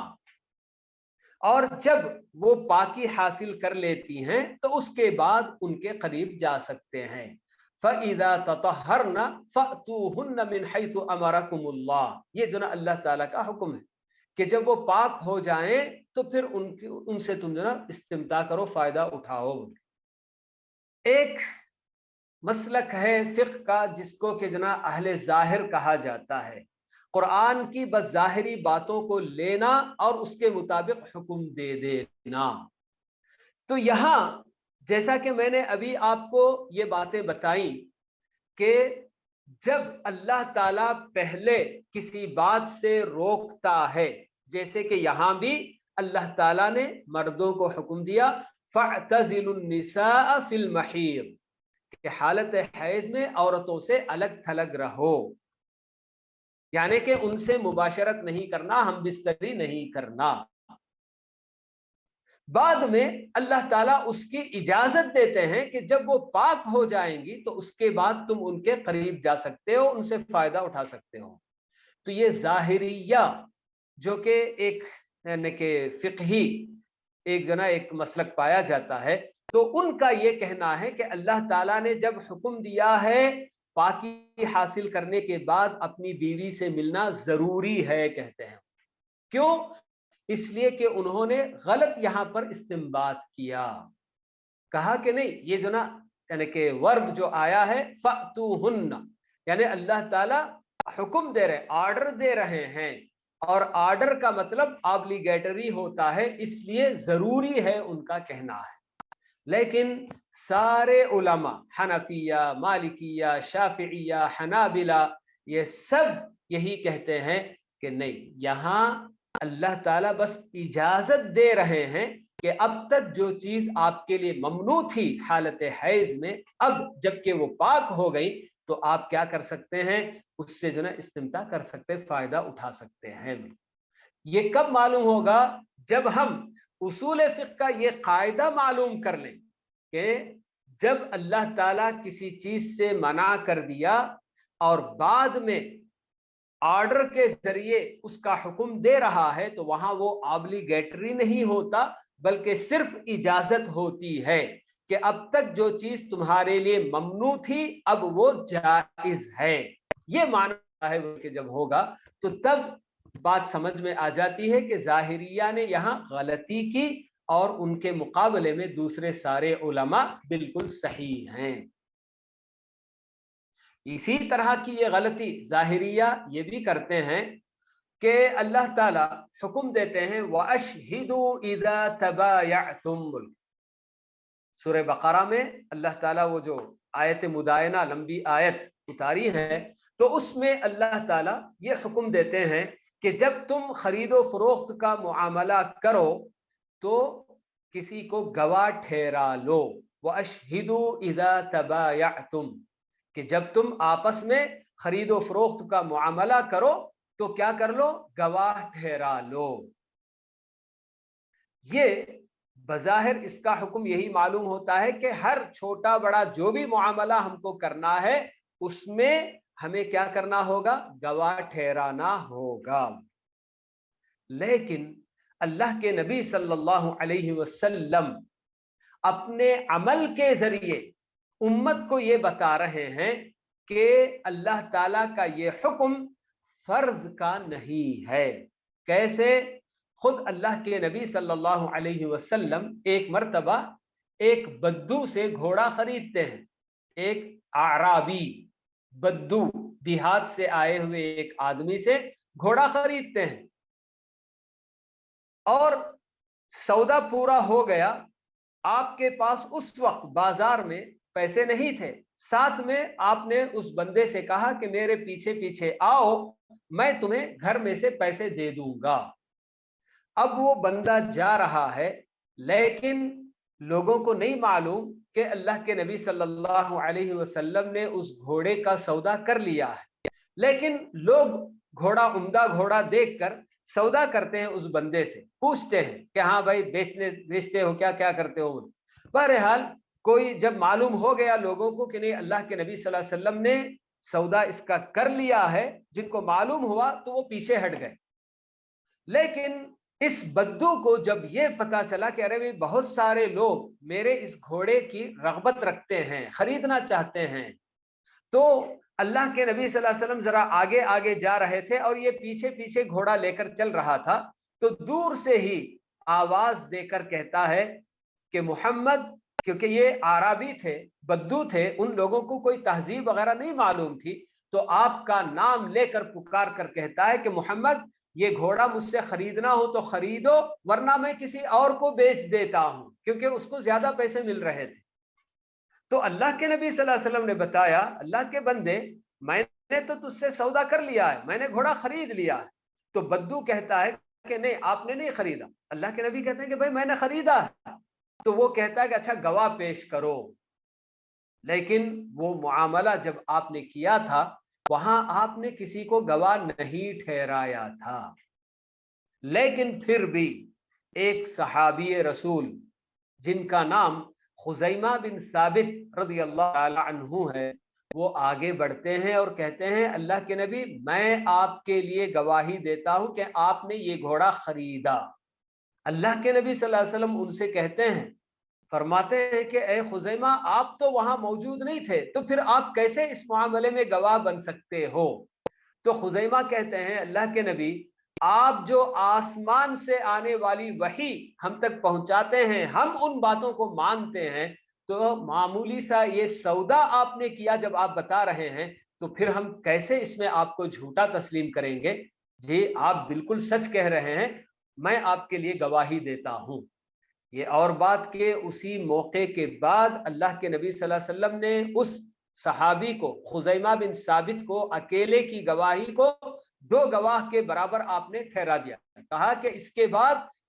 اور جب وہ پاکی حاصل کر لیتی ہیں تو اس کے بعد ان کے قریب جا سکتے ہیں۔ فَإِذَا تَطَهَّرْنَ فَأْتُوهُنَّ مِنْ حَيْثُ أَمَرَكُمُ اللَّهُ، یہ جو نا اللہ تعالیٰ کا حکم ہے کہ جب وہ پاک ہو جائیں تو پھر ان سے تم جو نا استمتاع کرو، فائدہ اٹھاؤ۔ ایک مسلک ہے فقہ کا جس کو کہ جنا اہل ظاہر کہا جاتا ہے، قرآن کی بس ظاہری باتوں کو لینا اور اس کے مطابق حکم دے دینا۔ تو یہاں جیسا کہ میں نے ابھی آپ کو یہ باتیں بتائیں کہ جب اللہ تعالیٰ پہلے کسی بات سے روکتا ہے، جیسے کہ یہاں بھی اللہ تعالیٰ نے مردوں کو حکم دیا فَاعْتَزِلُوا النِّسَاءَ فِي الْمَحِيضِ، کہ حالت حیض میں عورتوں سے الگ تھلگ رہو، یعنی کہ ان سے مباشرت نہیں کرنا، ہم بستری نہیں کرنا۔ بعد میں اللہ تعالیٰ اس کی اجازت دیتے ہیں کہ جب وہ پاک ہو جائیں گی تو اس کے بعد تم ان کے قریب جا سکتے ہو، ان سے فائدہ اٹھا سکتے ہو۔ تو یہ ظاہریہ جو کہ ایک یعنی کہ فقہی ایک جو نا ایک مسلک پایا جاتا ہے، تو ان کا یہ کہنا ہے کہ اللہ تعالیٰ نے جب حکم دیا ہے پاکی حاصل کرنے کے بعد اپنی بیوی سے ملنا ضروری ہے، کہتے ہیں۔ کیوں؟ اس لیے کہ انہوں نے غلط یہاں پر استنباط کیا، کہا کہ نہیں یہ جو نا یعنی کہ ورب جو آیا ہے فَأْتُوهُنَّ، یعنی اللہ تعالیٰ حکم دے رہے، آرڈر دے رہے ہیں، اور آرڈر کا مطلب آبلیگیٹری ہوتا ہے، اس لیے ضروری ہے ان کا کہنا ہے۔ لیکن سارے علماء حنفیہ، مالکیہ، شافعیہ، حنابلہ، یہ سب یہی کہتے ہیں کہ نہیں، یہاں اللہ تعالیٰ بس اجازت دے رہے ہیں کہ اب تک جو چیز آپ کے لیے ممنوع تھی حالت حیض میں، اب جبکہ وہ پاک ہو گئی تو آپ کیا کر سکتے ہیں، اس سے جو نا استمتاع کر سکتے، فائدہ اٹھا سکتے ہیں۔ یہ کب معلوم ہوگا؟ جب ہم اصول فقہ کا یہ قاعدہ معلوم کر لیں کہ جب اللہ تعالیٰ کسی چیز سے منع کر دیا اور بعد میں آرڈر کے ذریعے اس کا حکم دے رہا ہے تو وہاں وہ آبلیگیٹری نہیں ہوتا، بلکہ صرف اجازت ہوتی ہے کہ اب تک جو چیز تمہارے لیے ممنوع تھی اب وہ جائز ہے۔ یہ معنی ہے کہ جب ہوگا تو تب بات سمجھ میں آ جاتی ہے کہ ظاہریہ نے یہاں غلطی کی اور ان کے مقابلے میں دوسرے سارے علماء بالکل صحیح ہیں۔ اسی طرح کی یہ غلطی ظاہریہ یہ بھی کرتے ہیں کہ اللہ تعالیٰ حکم دیتے ہیں وَأَشْهِدُوا إِذَا تَبَايَعْتُمْ۔ سورہ بقرہ میں اللہ تعالیٰ وہ جو آیت مدائنہ لمبی آیت اتاری ہے تو اس میں اللہ تعالیٰ یہ حکم دیتے ہیں کہ جب تم خرید و فروخت کا معاملہ کرو تو کسی کو گواہ ٹھہرا لو۔ وَأَشْهِدُوا إِذَا تَبَايَعْتُمْ، کہ جب تم آپس میں خرید و فروخت کا معاملہ کرو تو کیا کر لو، گواہ ٹھہرا لو۔ یہ بظاہر اس کا حکم یہی معلوم ہوتا ہے کہ ہر چھوٹا بڑا جو بھی معاملہ ہم کو کرنا ہے اس میں ہمیں کیا کرنا ہوگا، گواہ ٹھہرانا ہوگا۔ لیکن اللہ کے نبی صلی اللہ علیہ وسلم اپنے عمل کے ذریعے امت کو یہ بتا رہے ہیں کہ اللہ تعالیٰ کا یہ حکم فرض کا نہیں ہے۔ کیسے؟ خود اللہ کے نبی صلی اللہ علیہ وسلم ایک مرتبہ ایک بدو سے گھوڑا خریدتے ہیں، ایک اعرابی بدو دیہات سے آئے ہوئے ایک آدمی سے گھوڑا خریدتے ہیں اور سودا پورا ہو گیا۔ آپ کے پاس اس وقت بازار میں پیسے نہیں تھے، ساتھ میں آپ نے اس بندے سے کہا کہ میرے پیچھے پیچھے آؤ، میں تمہیں گھر میں سے پیسے دے دوں گا۔ اب وہ بندہ جا رہا ہے لیکن لوگوں کو نہیں معلوم کہ اللہ کے نبی صلی اللہ علیہ وسلم نے اس گھوڑے کا سودا کر لیا ہے، لیکن لوگ گھوڑا عمدہ گھوڑا دیکھ کر سودا کرتے ہیں، اس بندے سے پوچھتے ہیں کہ ہاں بھائی بیچتے ہو کیا کرتے ہو۔ بہرحال کوئی جب معلوم ہو گیا لوگوں کو کہ نہیں اللہ کے نبی صلی اللہ علیہ وسلم نے سودا اس کا کر لیا ہے، جن کو معلوم ہوا تو وہ پیچھے ہٹ گئے۔ لیکن اس بدو کو جب یہ پتا چلا کہ ارے بھائی بہت سارے لوگ میرے اس گھوڑے کی رغبت رکھتے ہیں، خریدنا چاہتے ہیں، تو اللہ کے نبی صلی اللہ علیہ وسلم ذرا آگے آگے جا رہے تھے اور یہ پیچھے پیچھے گھوڑا لے کر چل رہا تھا، تو دور سے ہی آواز دے کر کہتا ہے کہ محمد، کیونکہ یہ عربی تھے، بدو تھے، ان لوگوں کو کوئی تہذیب وغیرہ نہیں معلوم تھی، تو آپ کا نام لے کر پکار کر کہتا ہے کہ محمد یہ گھوڑا مجھ سے خریدنا ہو تو خریدو ورنہ میں کسی اور کو بیچ دیتا ہوں، کیونکہ اس کو زیادہ پیسے مل رہے تھے۔ تو اللہ کے نبی صلی اللہ علیہ وسلم نے بتایا اللہ کے بندے میں نے تو تجھ سے سودا کر لیا ہے، میں نے گھوڑا خرید لیا ہے۔ تو بدو کہتا ہے کہ نہیں آپ نے نہیں خریدا۔ اللہ کے نبی کہتے ہیں کہ بھائی میں نے خریدا ہے۔ تو وہ کہتا ہے کہ اچھا گواہ پیش کرو۔ لیکن وہ معاملہ جب آپ نے کیا تھا وہاں آپ نے کسی کو گواہ نہیں ٹھہرایا تھا، لیکن پھر بھی ایک صحابی رسول جن کا نام خزیمہ بن ثابت رضی اللہ تعالی عنہ ہے، وہ آگے بڑھتے ہیں اور کہتے ہیں اللہ کے نبی میں آپ کے لیے گواہی دیتا ہوں کہ آپ نے یہ گھوڑا خریدا۔ اللہ کے نبی صلی اللہ علیہ وسلم ان سے کہتے ہیں، فرماتے ہیں کہ اے خزیمہ آپ تو وہاں موجود نہیں تھے، تو پھر آپ کیسے اس معاملے میں گواہ بن سکتے ہو؟ تو خزیمہ کہتے ہیں اللہ کے نبی آپ جو آسمان سے آنے والی وحی ہم تک پہنچاتے ہیں ہم ان باتوں کو مانتے ہیں، تو معمولی سا یہ سودا آپ نے کیا جب آپ بتا رہے ہیں تو پھر ہم کیسے اس میں آپ کو جھوٹا تسلیم کریں گے؟ جی آپ بالکل سچ کہہ رہے ہیں، میں آپ کے لیے گواہی دیتا ہوں۔ یہ اور بات کہ اسی موقع کے بعد اللہ کے نبی صلی اللہ علیہ وسلم نے اس صحابی کو خزیمہ بن ثابت کو اکیلے کی گواہی کو 2 گواہ کے برابر آپ نے ٹھہرا دیا، کہا کہ اس کے بعد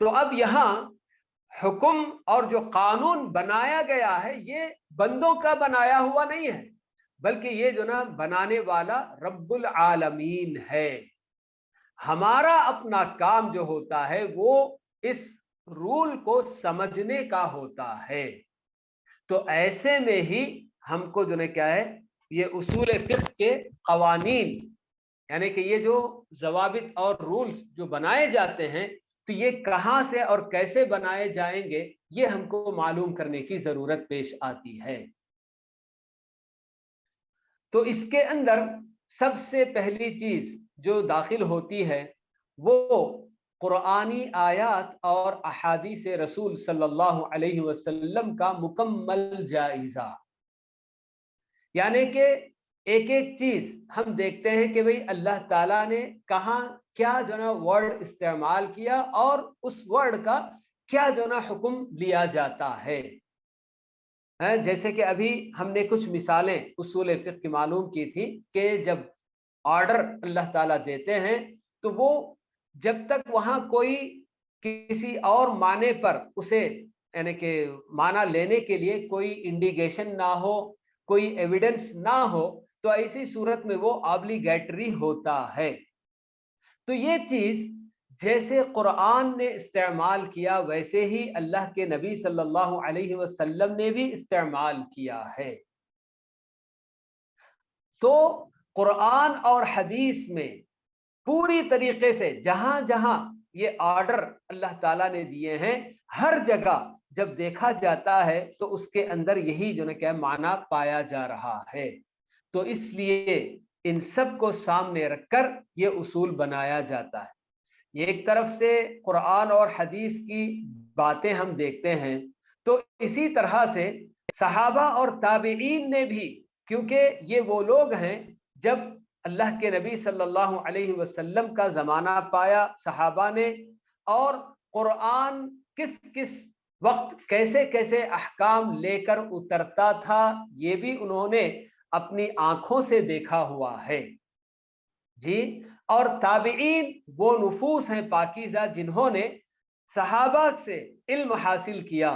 تو اب یہاں حکم اور جو قانون بنایا گیا ہے یہ بندوں کا بنایا ہوا نہیں ہے، بلکہ یہ جو نا بنانے والا رب العالمین ہے۔ ہمارا اپنا کام جو ہوتا ہے وہ اس رول کو سمجھنے کا ہوتا ہے۔ تو ایسے میں ہی ہم کو جو نا کیا ہے، یہ اصول فقہ کے قوانین، یعنی کہ یہ جو ضوابط اور رولز جو بنائے جاتے ہیں، تو یہ کہاں سے اور کیسے بنائے جائیں گے یہ ہم کو معلوم کرنے کی ضرورت پیش آتی ہے۔ تو اس کے اندر سب سے پہلی چیز جو داخل ہوتی ہے وہ قرآنی آیات اور احادیث رسول صلی اللہ علیہ وسلم کا مکمل جائزہ، یعنی کہ ایک ایک چیز ہم دیکھتے ہیں کہ بھئی اللہ تعالیٰ نے کہاں کیا جو نا ورڈ استعمال کیا اور اس ورڈ کا کیا جو نا حکم لیا جاتا ہے۔ جیسے کہ ابھی ہم نے کچھ مثالیں اصول فقہ کی معلوم کی تھی کہ جب آرڈر اللہ تعالیٰ دیتے ہیں تو وہ جب تک وہاں کوئی کسی اور معنی پر اسے یعنی کہ معنی لینے کے لیے کوئی انڈیکیشن نہ ہو، کوئی ایویڈنس نہ ہو، تو ایسی صورت میں وہ آبلیگیٹری ہوتا ہے۔ تو یہ چیز جیسے قرآن نے استعمال کیا ویسے ہی اللہ کے نبی صلی اللہ علیہ وسلم نے بھی استعمال کیا ہے۔ تو قرآن اور حدیث میں پوری طریقے سے جہاں جہاں یہ آرڈر اللہ تعالیٰ نے دیے ہیں، ہر جگہ جب دیکھا جاتا ہے تو اس کے اندر یہی جو نا کیا معنی پایا جا رہا ہے۔ تو اس لیے ان سب کو سامنے رکھ کر یہ اصول بنایا جاتا ہے۔ یہ ایک طرف سے قرآن اور حدیث کی باتیں ہم دیکھتے ہیں، تو اسی طرح سے صحابہ اور تابعین نے بھی، کیونکہ یہ وہ لوگ ہیں جب اللہ کے نبی صلی اللہ علیہ وسلم کا زمانہ پایا صحابہ نے، اور قرآن کس کس وقت کیسے کیسے احکام لے کر اترتا تھا یہ بھی انہوں نے اپنی آنکھوں سے دیکھا ہوا ہے جی۔ اور تابعین وہ نفوس ہیں پاکیزہ جنہوں نے صحابہ سے علم حاصل کیا،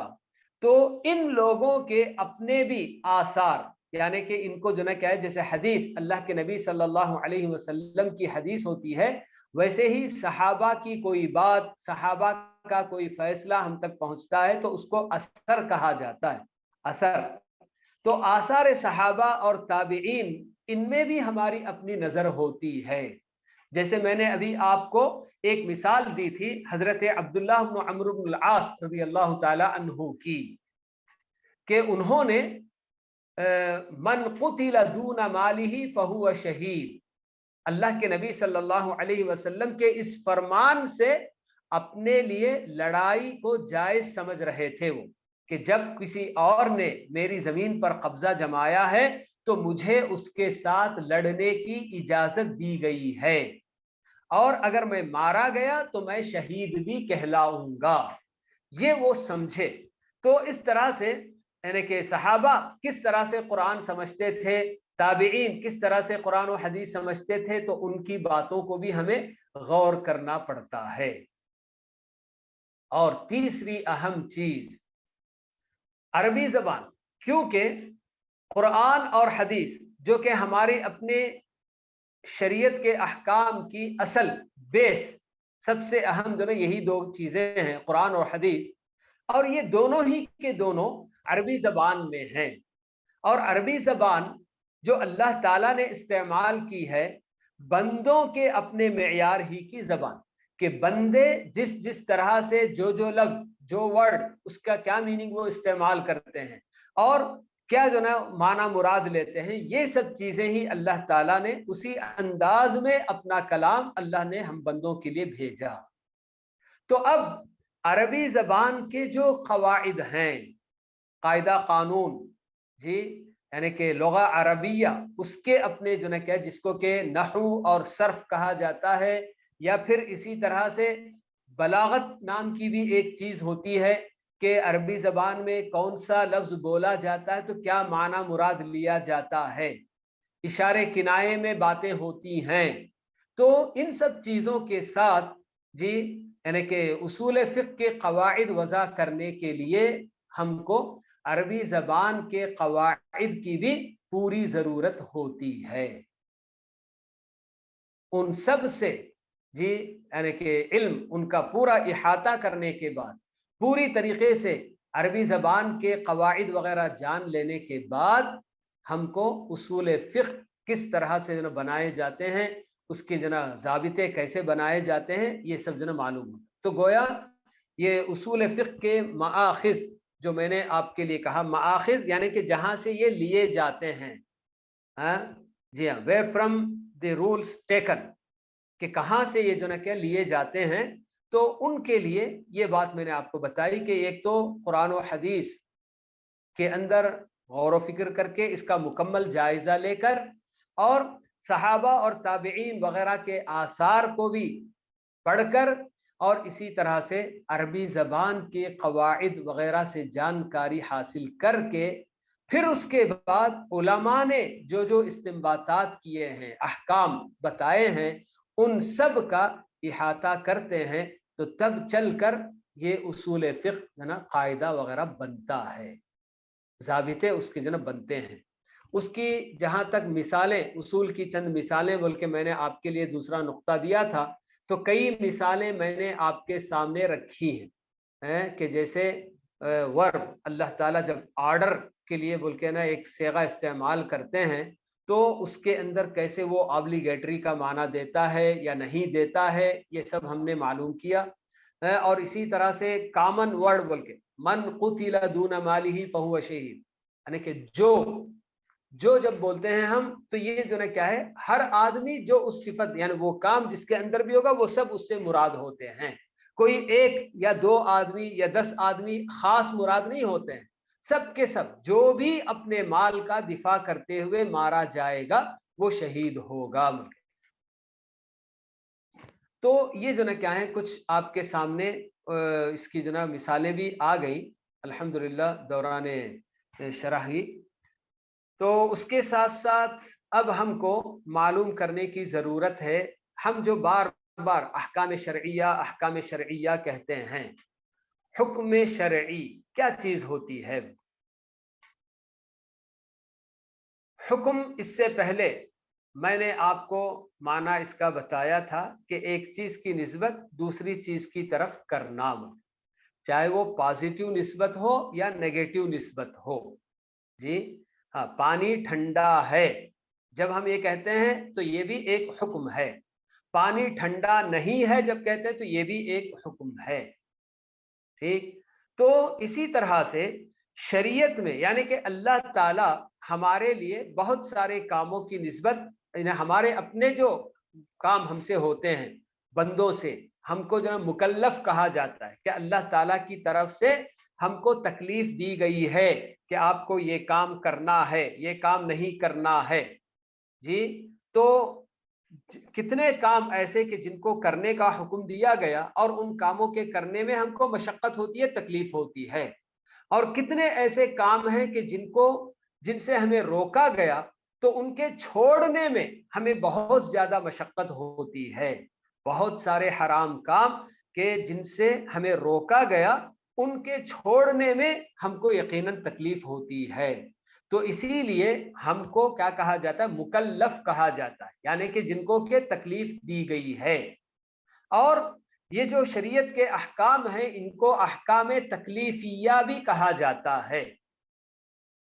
تو ان لوگوں کے اپنے بھی آثار، یعنی کہ ان کو جو نا کیا ہے، جیسے حدیث اللہ کے نبی صلی اللہ علیہ وسلم کی حدیث ہوتی ہے، ویسے ہی صحابہ کی کوئی بات، صحابہ کا کوئی فیصلہ ہم تک پہنچتا ہے تو اس کو اثر کہا جاتا ہے، اثر۔ تو آثار صحابہ اور تابعین ان میں بھی ہماری اپنی نظر ہوتی ہے۔ جیسے میں نے ابھی آپ کو ایک مثال دی تھی حضرت عبداللہ بن عمرو بن العاص رضی اللہ تعالی عنہ کی، کہ انہوں نے من قتل دون مالہ فہو شہید، اللہ کے نبی صلی اللہ علیہ وسلم کے اس فرمان سے اپنے لیے لڑائی کو جائز سمجھ رہے تھے وہ، کہ جب کسی اور نے میری زمین پر قبضہ جمایا ہے تو مجھے اس کے ساتھ لڑنے کی اجازت دی گئی ہے، اور اگر میں مارا گیا تو میں شہید بھی کہلاؤں گا، یہ وہ سمجھے۔ تو اس طرح سے یعنی کہ صحابہ کس طرح سے قرآن سمجھتے تھے، تابعین کس طرح سے قرآن و حدیث سمجھتے تھے، تو ان کی باتوں کو بھی ہمیں غور کرنا پڑتا ہے۔ اور تیسری اہم چیز عربی زبان، کیونکہ قرآن اور حدیث جو کہ ہمارے اپنے شریعت کے احکام کی اصل بیس، سب سے اہم جو ہے یہی دو چیزیں ہیں، قرآن اور حدیث، اور یہ دونوں ہی کے دونوں عربی زبان میں ہیں۔ اور عربی زبان جو اللہ تعالیٰ نے استعمال کی ہے بندوں کے اپنے معیار ہی کی زبان، کہ بندے جس جس طرح سے جو لفظ، جو ورڈ، اس کا کیا میننگ وہ استعمال کرتے ہیں اور کیا جو نا معنی مراد لیتے ہیں، یہ سب چیزیں ہی اللہ تعالیٰ نے اسی انداز میں اپنا کلام اللہ نے ہم بندوں کے لیے بھیجا۔ تو اب عربی زبان کے جو قواعد ہیں، قاعدہ قانون جی، یعنی کہ لغہ عربیہ، اس کے اپنے جو نا کیا جس کو کہ نحو اور صرف کہا جاتا ہے، یا پھر اسی طرح سے بلاغت نام کی بھی ایک چیز ہوتی ہے کہ عربی زبان میں کون سا لفظ بولا جاتا ہے تو کیا معنی مراد لیا جاتا ہے، اشارے کنائے میں باتیں ہوتی ہیں۔ تو ان سب چیزوں کے ساتھ جی یعنی کہ اصول فقہ کے قواعد وضع کرنے کے لیے ہم کو عربی زبان کے قواعد کی بھی پوری ضرورت ہوتی ہے. ان سب سے جی یعنی کہ علم ان کا پورا احاطہ کرنے کے بعد، پوری طریقے سے عربی زبان کے قواعد وغیرہ جان لینے کے بعد ہم کو اصول فقہ کس طرح سے بنائے جاتے ہیں، اس کے ضابطے کیسے بنائے جاتے ہیں، یہ سب معلوم ہو. تو گویا یہ اصول فقہ کے مآخذ جو میں نے آپ کے لیے کہا، مآخذ یعنی کہ جہاں سے یہ لیے جاتے ہیں، جی ہاں، where from the rules taken, کہ کہاں سے یہ کیا لیے جاتے ہیں. تو ان کے لیے یہ بات میں نے آپ کو بتائی کہ ایک تو قرآن و حدیث کے اندر غور و فکر کر کے اس کا مکمل جائزہ لے کر، اور صحابہ اور تابعین وغیرہ کے آثار کو بھی پڑھ کر، اور اسی طرح سے عربی زبان کے قواعد وغیرہ سے جانکاری حاصل کر کے، پھر اس کے بعد علماء نے جو جو استنباطات کیے ہیں، احکام بتائے ہیں، ان سب کا احاطہ کرتے ہیں. تو تب چل کر یہ اصول فقہ قاعدہ وغیرہ بنتا ہے، ضابطے اس کے بنتے ہیں. اس کی جہاں تک مثالیں، اصول کی چند مثالیں بول کے میں نے آپ کے لیے دوسرا نقطہ دیا تھا، تو کئی مثالیں میں نے آپ کے سامنے رکھی ہیں کہ جیسے ورب، اللہ تعالیٰ جب آرڈر کے لیے بول کے ایک صیغہ استعمال کرتے ہیں تو اس کے اندر کیسے وہ آبلیگیٹری کا معنی دیتا ہے یا نہیں دیتا ہے، یہ سب ہم نے معلوم کیا. اور اسی طرح سے کامن ورڈ بول کے من قتل دون مالہ فہو شہید، یعنی کہ جو جب بولتے ہیں ہم تو یہ کیا ہے، ہر آدمی جو اس صفت یعنی وہ کام جس کے اندر بھی ہوگا وہ سب اس سے مراد ہوتے ہیں. کوئی ایک یا دو آدمی یا 10 آدمی خاص مراد نہیں ہوتے ہیں، سب کے سب جو بھی اپنے مال کا دفاع کرتے ہوئے مارا جائے گا وہ شہید ہوگا. تو یہ کیا ہے، کچھ آپ کے سامنے اس کی مثالیں بھی آ گئی الحمدللہ دوران شرح ہی. تو اس کے ساتھ ساتھ اب ہم کو معلوم کرنے کی ضرورت ہے، ہم جو بار بار احکام شرعیہ کہتے ہیں، حکم شرعی کیا چیز ہوتی ہے؟ حکم، اس سے پہلے میں نے آپ کو معنی اس کا بتایا تھا کہ ایک چیز کی نسبت دوسری چیز کی طرف کرنا، چاہے وہ پازیٹیو نسبت ہو یا نیگیٹو نسبت ہو. جی ہاں، پانی ٹھنڈا ہے جب ہم یہ کہتے ہیں تو یہ بھی ایک حکم ہے. پانی ٹھنڈا نہیں ہے جب کہتے ہیں تو یہ بھی ایک حکم ہے. ٹھیک، تو اسی طرح سے شریعت میں یعنی کہ اللہ تعالی ہمارے لیے بہت سارے کاموں کی نسبت، ہمارے اپنے جو کام ہم سے ہوتے ہیں بندوں سے، ہم کو مکلف کہا جاتا ہے کہ اللہ تعالیٰ کی طرف سے ہم کو تکلیف دی گئی ہے کہ آپ کو یہ کام کرنا ہے، یہ کام نہیں کرنا ہے. جی تو کتنے کام ایسے کہ جن کو کرنے کا حکم دیا گیا اور ان کاموں کے کرنے میں ہم کو مشقت ہوتی ہے، تکلیف ہوتی ہے، اور کتنے ایسے کام ہیں کہ جن سے ہمیں روکا گیا تو ان کے چھوڑنے میں ہمیں بہت زیادہ مشقت ہوتی ہے. بہت سارے حرام کام کہ جن سے ہمیں روکا گیا ان کے چھوڑنے میں ہم کو یقیناً تکلیف ہوتی ہے. تو اسی لیے ہم کو کیا کہا جاتا ہے، مکلف کہا جاتا ہے، یعنی کہ جن کو کہ تکلیف دی گئی ہے. اور یہ جو شریعت کے احکام ہیں ان کو احکام تکلیفیہ بھی کہا جاتا ہے.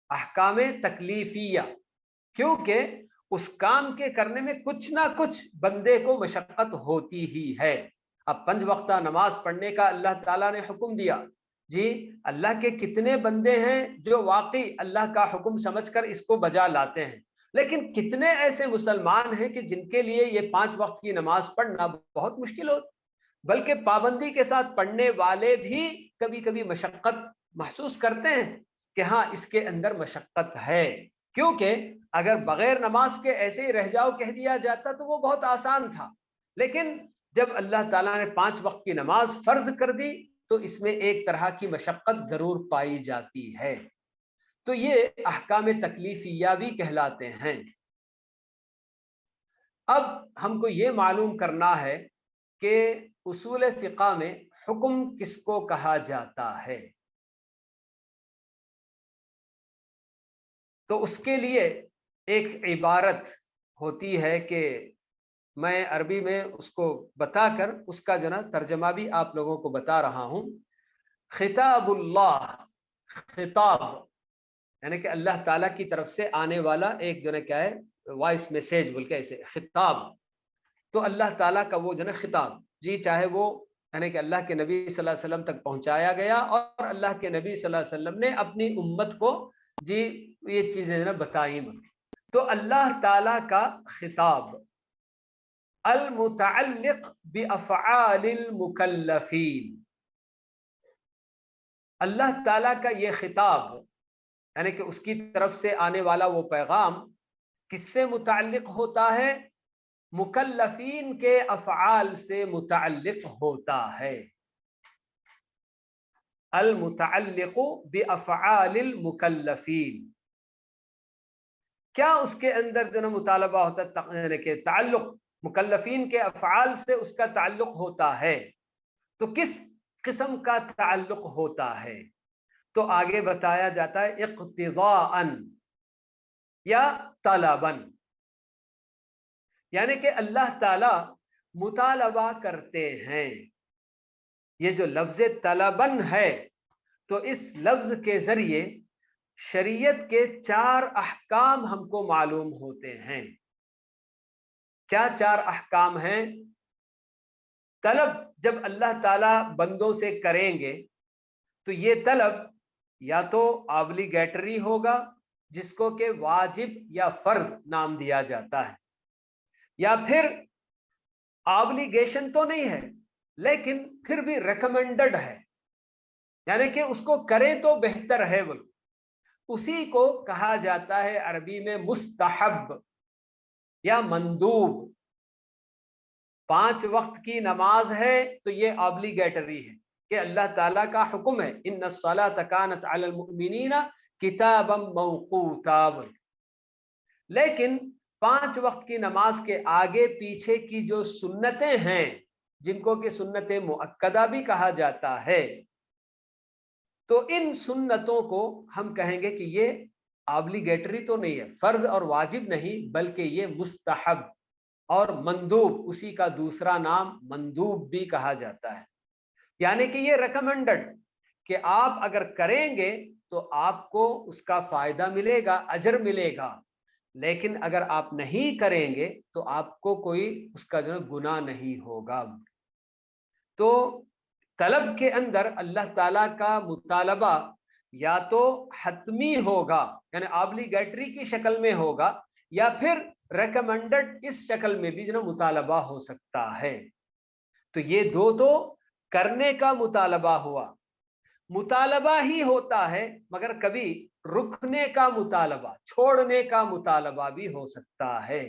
احکام تکلیفیہ، کیونکہ اس کام کے کرنے میں کچھ نہ کچھ بندے کو مشقت ہوتی ہی ہے. اب 5 وقتہ نماز پڑھنے کا اللہ تعالیٰ نے حکم دیا، جی اللہ کے کتنے بندے ہیں جو واقعی اللہ کا حکم سمجھ کر اس کو بجا لاتے ہیں، لیکن کتنے ایسے مسلمان ہیں کہ جن کے لیے یہ 5 وقت کی نماز پڑھنا بہت مشکل ہو، بلکہ پابندی کے ساتھ پڑھنے والے بھی کبھی کبھی مشقت محسوس کرتے ہیں کہ ہاں اس کے اندر مشقت ہے. کیونکہ اگر بغیر نماز کے ایسے ہی رہ جاؤ کہہ دیا جاتا تو وہ بہت آسان تھا، لیکن جب اللہ تعالیٰ نے 5 وقت کی نماز فرض کر دی تو اس میں ایک طرح کی مشقت ضرور پائی جاتی ہے. تو یہ احکام تکلیفیہ بھی کہلاتے ہیں. اب ہم کو یہ معلوم کرنا ہے کہ اصول فقہ میں حکم کس کو کہا جاتا ہے، تو اس کے لیے ایک عبارت ہوتی ہے کہ میں عربی میں اس کو بتا کر اس کا جو نا ترجمہ بھی آپ لوگوں کو بتا رہا ہوں۔ خطاب اللہ، خطاب یعنی کہ اللہ تعالیٰ کی طرف سے آنے والا ایک جو نا کیا ہے وائس میسیج بول کے ایسے خطاب، تو اللہ تعالیٰ کا وہ جو نا خطاب جی چاہے وہ یعنی کہ اللہ کے نبی صلی اللہ علیہ وسلم تک پہنچایا گیا اور اللہ کے نبی صلی اللہ علیہ وسلم نے اپنی امت کو جی یہ چیزیں جو نا بتائیں، تو اللہ تعالیٰ کا خطاب المتعلق بافعال المکلفین، اللہ تعالیٰ کا یہ خطاب یعنی کہ اس کی طرف سے آنے والا وہ پیغام کس سے متعلق ہوتا ہے؟ مکلفین کے افعال سے متعلق ہوتا ہے، المتعلق بافعال المکلفین۔ کیا اس کے اندر جو نا مطالبہ ہوتا ہے یعنی کہ تعلق مکلفین کے افعال سے اس کا تعلق ہوتا ہے، تو کس قسم کا تعلق ہوتا ہے؟ تو آگے بتایا جاتا ہے اقتضاءً یا طلباً، یعنی کہ اللہ تعالی مطالبہ کرتے ہیں۔ یہ جو لفظ طلباً ہے تو اس لفظ کے ذریعے شریعت کے 4 احکام ہم کو معلوم ہوتے ہیں۔ کیا 4 احکام ہیں؟ طلب جب اللہ تعالیٰ بندوں سے کریں گے تو یہ طلب یا تو آبلیگیٹری ہوگا جس کو کہ واجب یا فرض نام دیا جاتا ہے، یا پھر آبلیگیشن تو نہیں ہے لیکن پھر بھی ریکمینڈڈ ہے، یعنی کہ اس کو کریں تو بہتر ہے، بول اسی کو کہا جاتا ہے عربی میں مستحب یا مندوب۔ 5 وقت کی نماز ہے تو یہ آبلیگیٹری ہے کہ اللہ تعالیٰ کا حکم ہے ان الصلاۃ کانت علی المؤمنین کتابا موقوتا، لیکن 5 وقت کی نماز کے آگے پیچھے کی جو سنتیں ہیں جن کو کہ سنت مؤکدہ بھی کہا جاتا ہے، تو ان سنتوں کو ہم کہیں گے کہ یہ آبلیگیٹری تو نہیں ہے، فرض اور واجب نہیں، بلکہ یہ مستحب اور مندوب، اسی کا دوسرا نام مندوب بھی کہا جاتا ہے، یعنی کہ یہ ریکمینڈڈ کہ آپ اگر کریں گے تو آپ کو اس کا فائدہ ملے گا، اجر ملے گا، لیکن اگر آپ نہیں کریں گے تو آپ کو کوئی اس کا جو گناہ نہیں ہوگا۔ تو طلب کے اندر اللہ تعالیٰ کا مطالبہ یا تو حتمی ہوگا یعنی آبلیگیٹری کی شکل میں ہوگا، یا پھر ریکمینڈڈ اس شکل میں بھی جو مطالبہ ہو سکتا ہے۔ تو یہ دو تو کرنے کا مطالبہ ہوا، مطالبہ ہی ہوتا ہے مگر کبھی رکنے کا مطالبہ، چھوڑنے کا مطالبہ بھی ہو سکتا ہے۔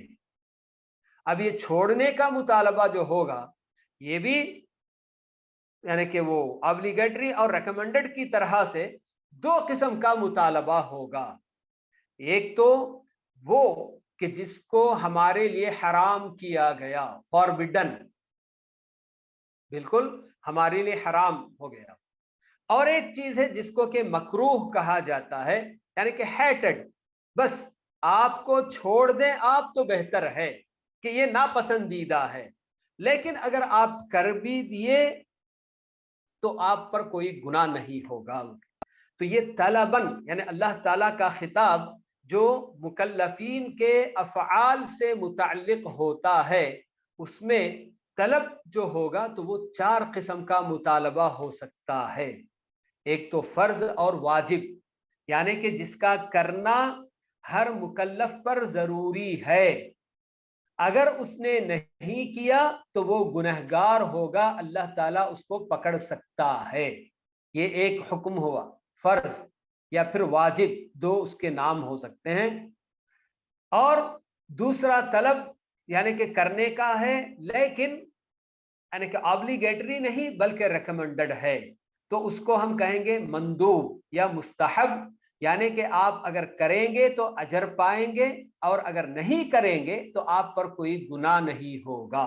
اب یہ چھوڑنے کا مطالبہ جو ہوگا یہ بھی یعنی کہ وہ آبلیگیٹری اور ریکمینڈڈ کی طرح سے 2 قسم کا مطالبہ ہوگا۔ ایک تو وہ کہ جس کو ہمارے لیے حرام کیا گیا، فاربیڈن، بالکل ہمارے لیے حرام ہو گیا، اور ایک چیز ہے جس کو کہ مکروہ کہا جاتا ہے، یعنی کہ ہیٹڈ، بس آپ کو چھوڑ دیں آپ تو بہتر ہے کہ یہ ناپسندیدہ ہے، لیکن اگر آپ کر بھی دیے تو آپ پر کوئی گناہ نہیں ہوگا۔ تو یہ طلباً یعنی اللہ تعالیٰ کا خطاب جو مکلفین کے افعال سے متعلق ہوتا ہے، اس میں طلب جو ہوگا تو وہ 4 قسم کا مطالبہ ہو سکتا ہے۔ ایک تو فرض اور واجب، یعنی کہ جس کا کرنا ہر مکلف پر ضروری ہے، اگر اس نے نہیں کیا تو وہ گنہگار ہوگا، اللہ تعالیٰ اس کو پکڑ سکتا ہے۔ یہ ایک حکم ہوا، فرض یا پھر واجب، 2 اس کے نام ہو سکتے ہیں۔ اور دوسرا طلب یعنی کہ کرنے کا ہے لیکن یعنی کہ آبلیگیٹری نہیں بلکہ ریکمینڈڈ ہے، تو اس کو ہم کہیں گے مندوب یا مستحب، یعنی کہ آپ اگر کریں گے تو اجر پائیں گے اور اگر نہیں کریں گے تو آپ پر کوئی گناہ نہیں ہوگا۔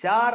4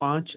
5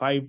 5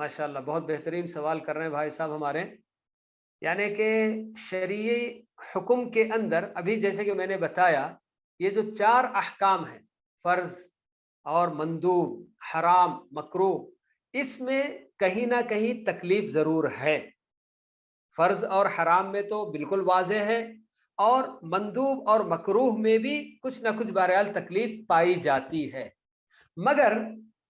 ماشاءاللہ بہت بہترین سوال کر رہے ہیں بھائی صاحب ہمارے. یعنی کہ شرعی حکم کے اندر ابھی جیسے کہ میں نے بتایا یہ جو 4 احکام ہیں فرض اور مندوب حرام مکروہ اس میں کہیں نہ کہیں تکلیف ضرور ہے. فرض اور حرام میں تو بالکل واضح ہے اور مندوب اور مکروہ میں بھی کچھ نہ کچھ بہرحال تکلیف پائی جاتی ہے. مگر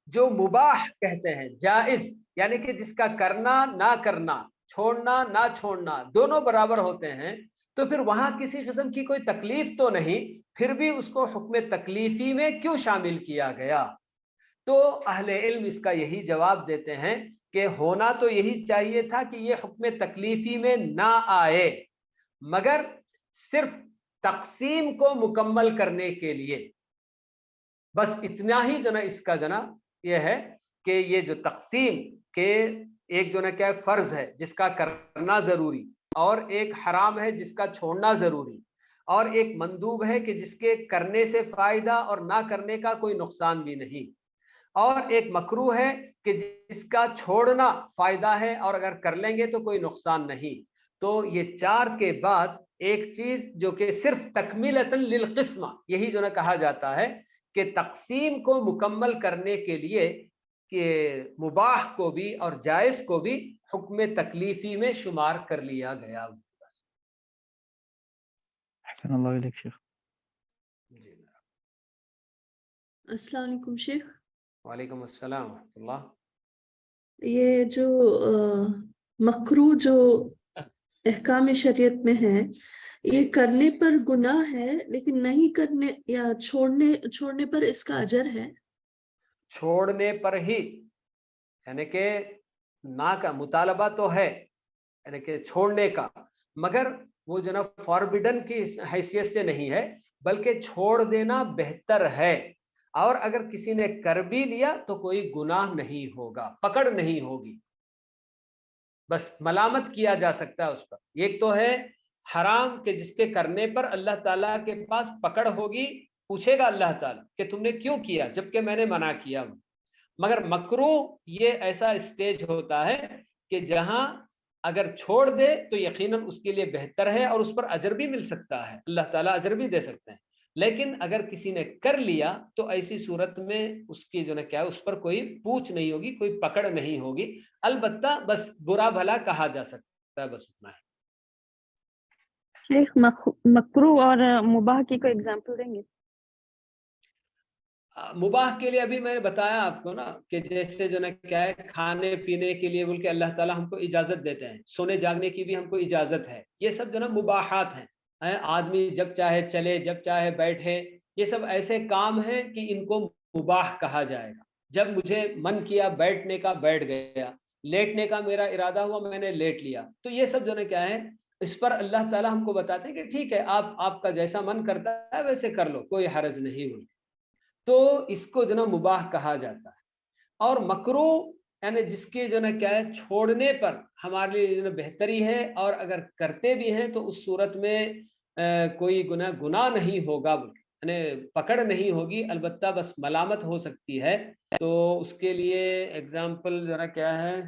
جو مباح کہتے ہیں جائز یعنی کہ جس کا کرنا نہ کرنا چھوڑنا نہ چھوڑنا دونوں برابر ہوتے ہیں تو پھر وہاں کسی قسم کی کوئی تکلیف تو نہیں, پھر بھی اس کو حکم تکلیفی میں کیوں شامل کیا گیا؟ تو اہل علم اس کا یہی جواب دیتے ہیں کہ ہونا تو یہی چاہیے تھا کہ یہ حکم تکلیفی میں نہ آئے, مگر صرف تقسیم کو مکمل کرنے کے لیے بس اتنا ہی جو نا اس کا جو نا یہ ہے کہ یہ جو تقسیم کے ایک جو نا کیا فرض ہے جس کا کرنا ضروری اور ایک حرام ہے جس کا چھوڑنا ضروری اور ایک مندوب ہے کہ جس کے کرنے سے فائدہ اور نہ کرنے کا کوئی نقصان بھی نہیں اور ایک مکروہ ہے کہ جس کا چھوڑنا فائدہ ہے اور اگر کر لیں گے تو کوئی نقصان نہیں. تو یہ 4 کے بعد ایک چیز جو کہ صرف تکمیلۃ للقسمہ یہی جو نا کہا جاتا ہے کہ تقسیم کو مکمل کرنے کے لیے کہ مباح کو بھی اور جائز کو بھی حکم تکلیفی میں شمار کر لیا گیا. احسن اللہ علیک شیخ. السلام علیکم شیخ. وعلیکم السلام ورحمۃ اللہ. یہ جو مکروہ جو احکام شریعت میں ہے یہ کرنے پر گناہ ہے لیکن نہیں کرنے یا چھوڑنے پر اس کا اجر ہے؟ چھوڑنے پر ہی یعنی کہ نہ کا مطالبہ تو ہے یعنی کہ چھوڑنے کا, مگر وہ جناب فاربیڈن کی حیثیت سے نہیں ہے بلکہ چھوڑ دینا بہتر ہے اور اگر کسی نے کر بھی لیا تو کوئی گناہ نہیں ہوگا, پکڑ نہیں ہوگی, بس ملامت کیا جا سکتا ہے اس پر. ایک تو ہے حرام کہ جس کے کرنے پر اللہ تعالیٰ کے پاس پکڑ ہوگی, پوچھے گا اللہ تعالیٰ کہ تم نے کیوں کیا جبکہ میں نے منع کیا. مگر مکروہ یہ ایسا اسٹیج ہوتا ہے کہ جہاں اگر چھوڑ دے تو یقیناً اس کے لیے بہتر ہے اور اس پر اجر بھی مل سکتا ہے, اللہ تعالیٰ اجر بھی دے سکتے ہیں. لیکن اگر کسی نے کر لیا تو ایسی صورت میں اس کی جو نا کیا اس پر کوئی پوچھ نہیں ہوگی, کوئی پکڑ نہیں ہوگی, البتہ بس برا بھلا کہا جا سکتا ہے, بس اتنا ہے. شیخ مکروہ اور مباح کی کوئی اگزامپل دیں گے؟ مباح کے لیے ابھی میں نے بتایا آپ کو نا کہ جیسے جو نا کیا ہے کھانے پینے کے لیے بول کے اللہ تعالیٰ ہم کو اجازت دیتے ہیں, سونے جاگنے کی بھی ہم کو اجازت ہے, یہ سب جو نا مباحات ہیں. آدمی جب چاہے چلے جب چاہے بیٹھے, یہ سب ایسے کام ہیں کہ ان کو مباح کہا جائے گا. جب مجھے من کیا بیٹھنے کا بیٹھ گیا, لیٹنے کا میرا ارادہ ہوا میں نے لیٹ لیا, تو یہ سب جو نا کیا ہے اس پر اللہ تعالیٰ ہم کو بتاتے ہیں کہ ٹھیک ہے آپ کا جیسا من کرتا ہے ویسے کر لو, کوئی حرج نہیں ہوئی. تو اس کو جو نا مباح کہا جاتا ہے. اور مکروہ یعنی جس کے جو نا کیا ہے چھوڑنے پر ہمارے لیے جو نا بہتری ہے اور اگر کرتے بھی ہیں تو اس صورت میں کوئی گناہ نہیں ہوگا, یعنی پکڑ نہیں ہوگی, البتہ بس ملامت ہو سکتی ہے. تو اس کے لیے ایگزامپل جو نا کیا ہے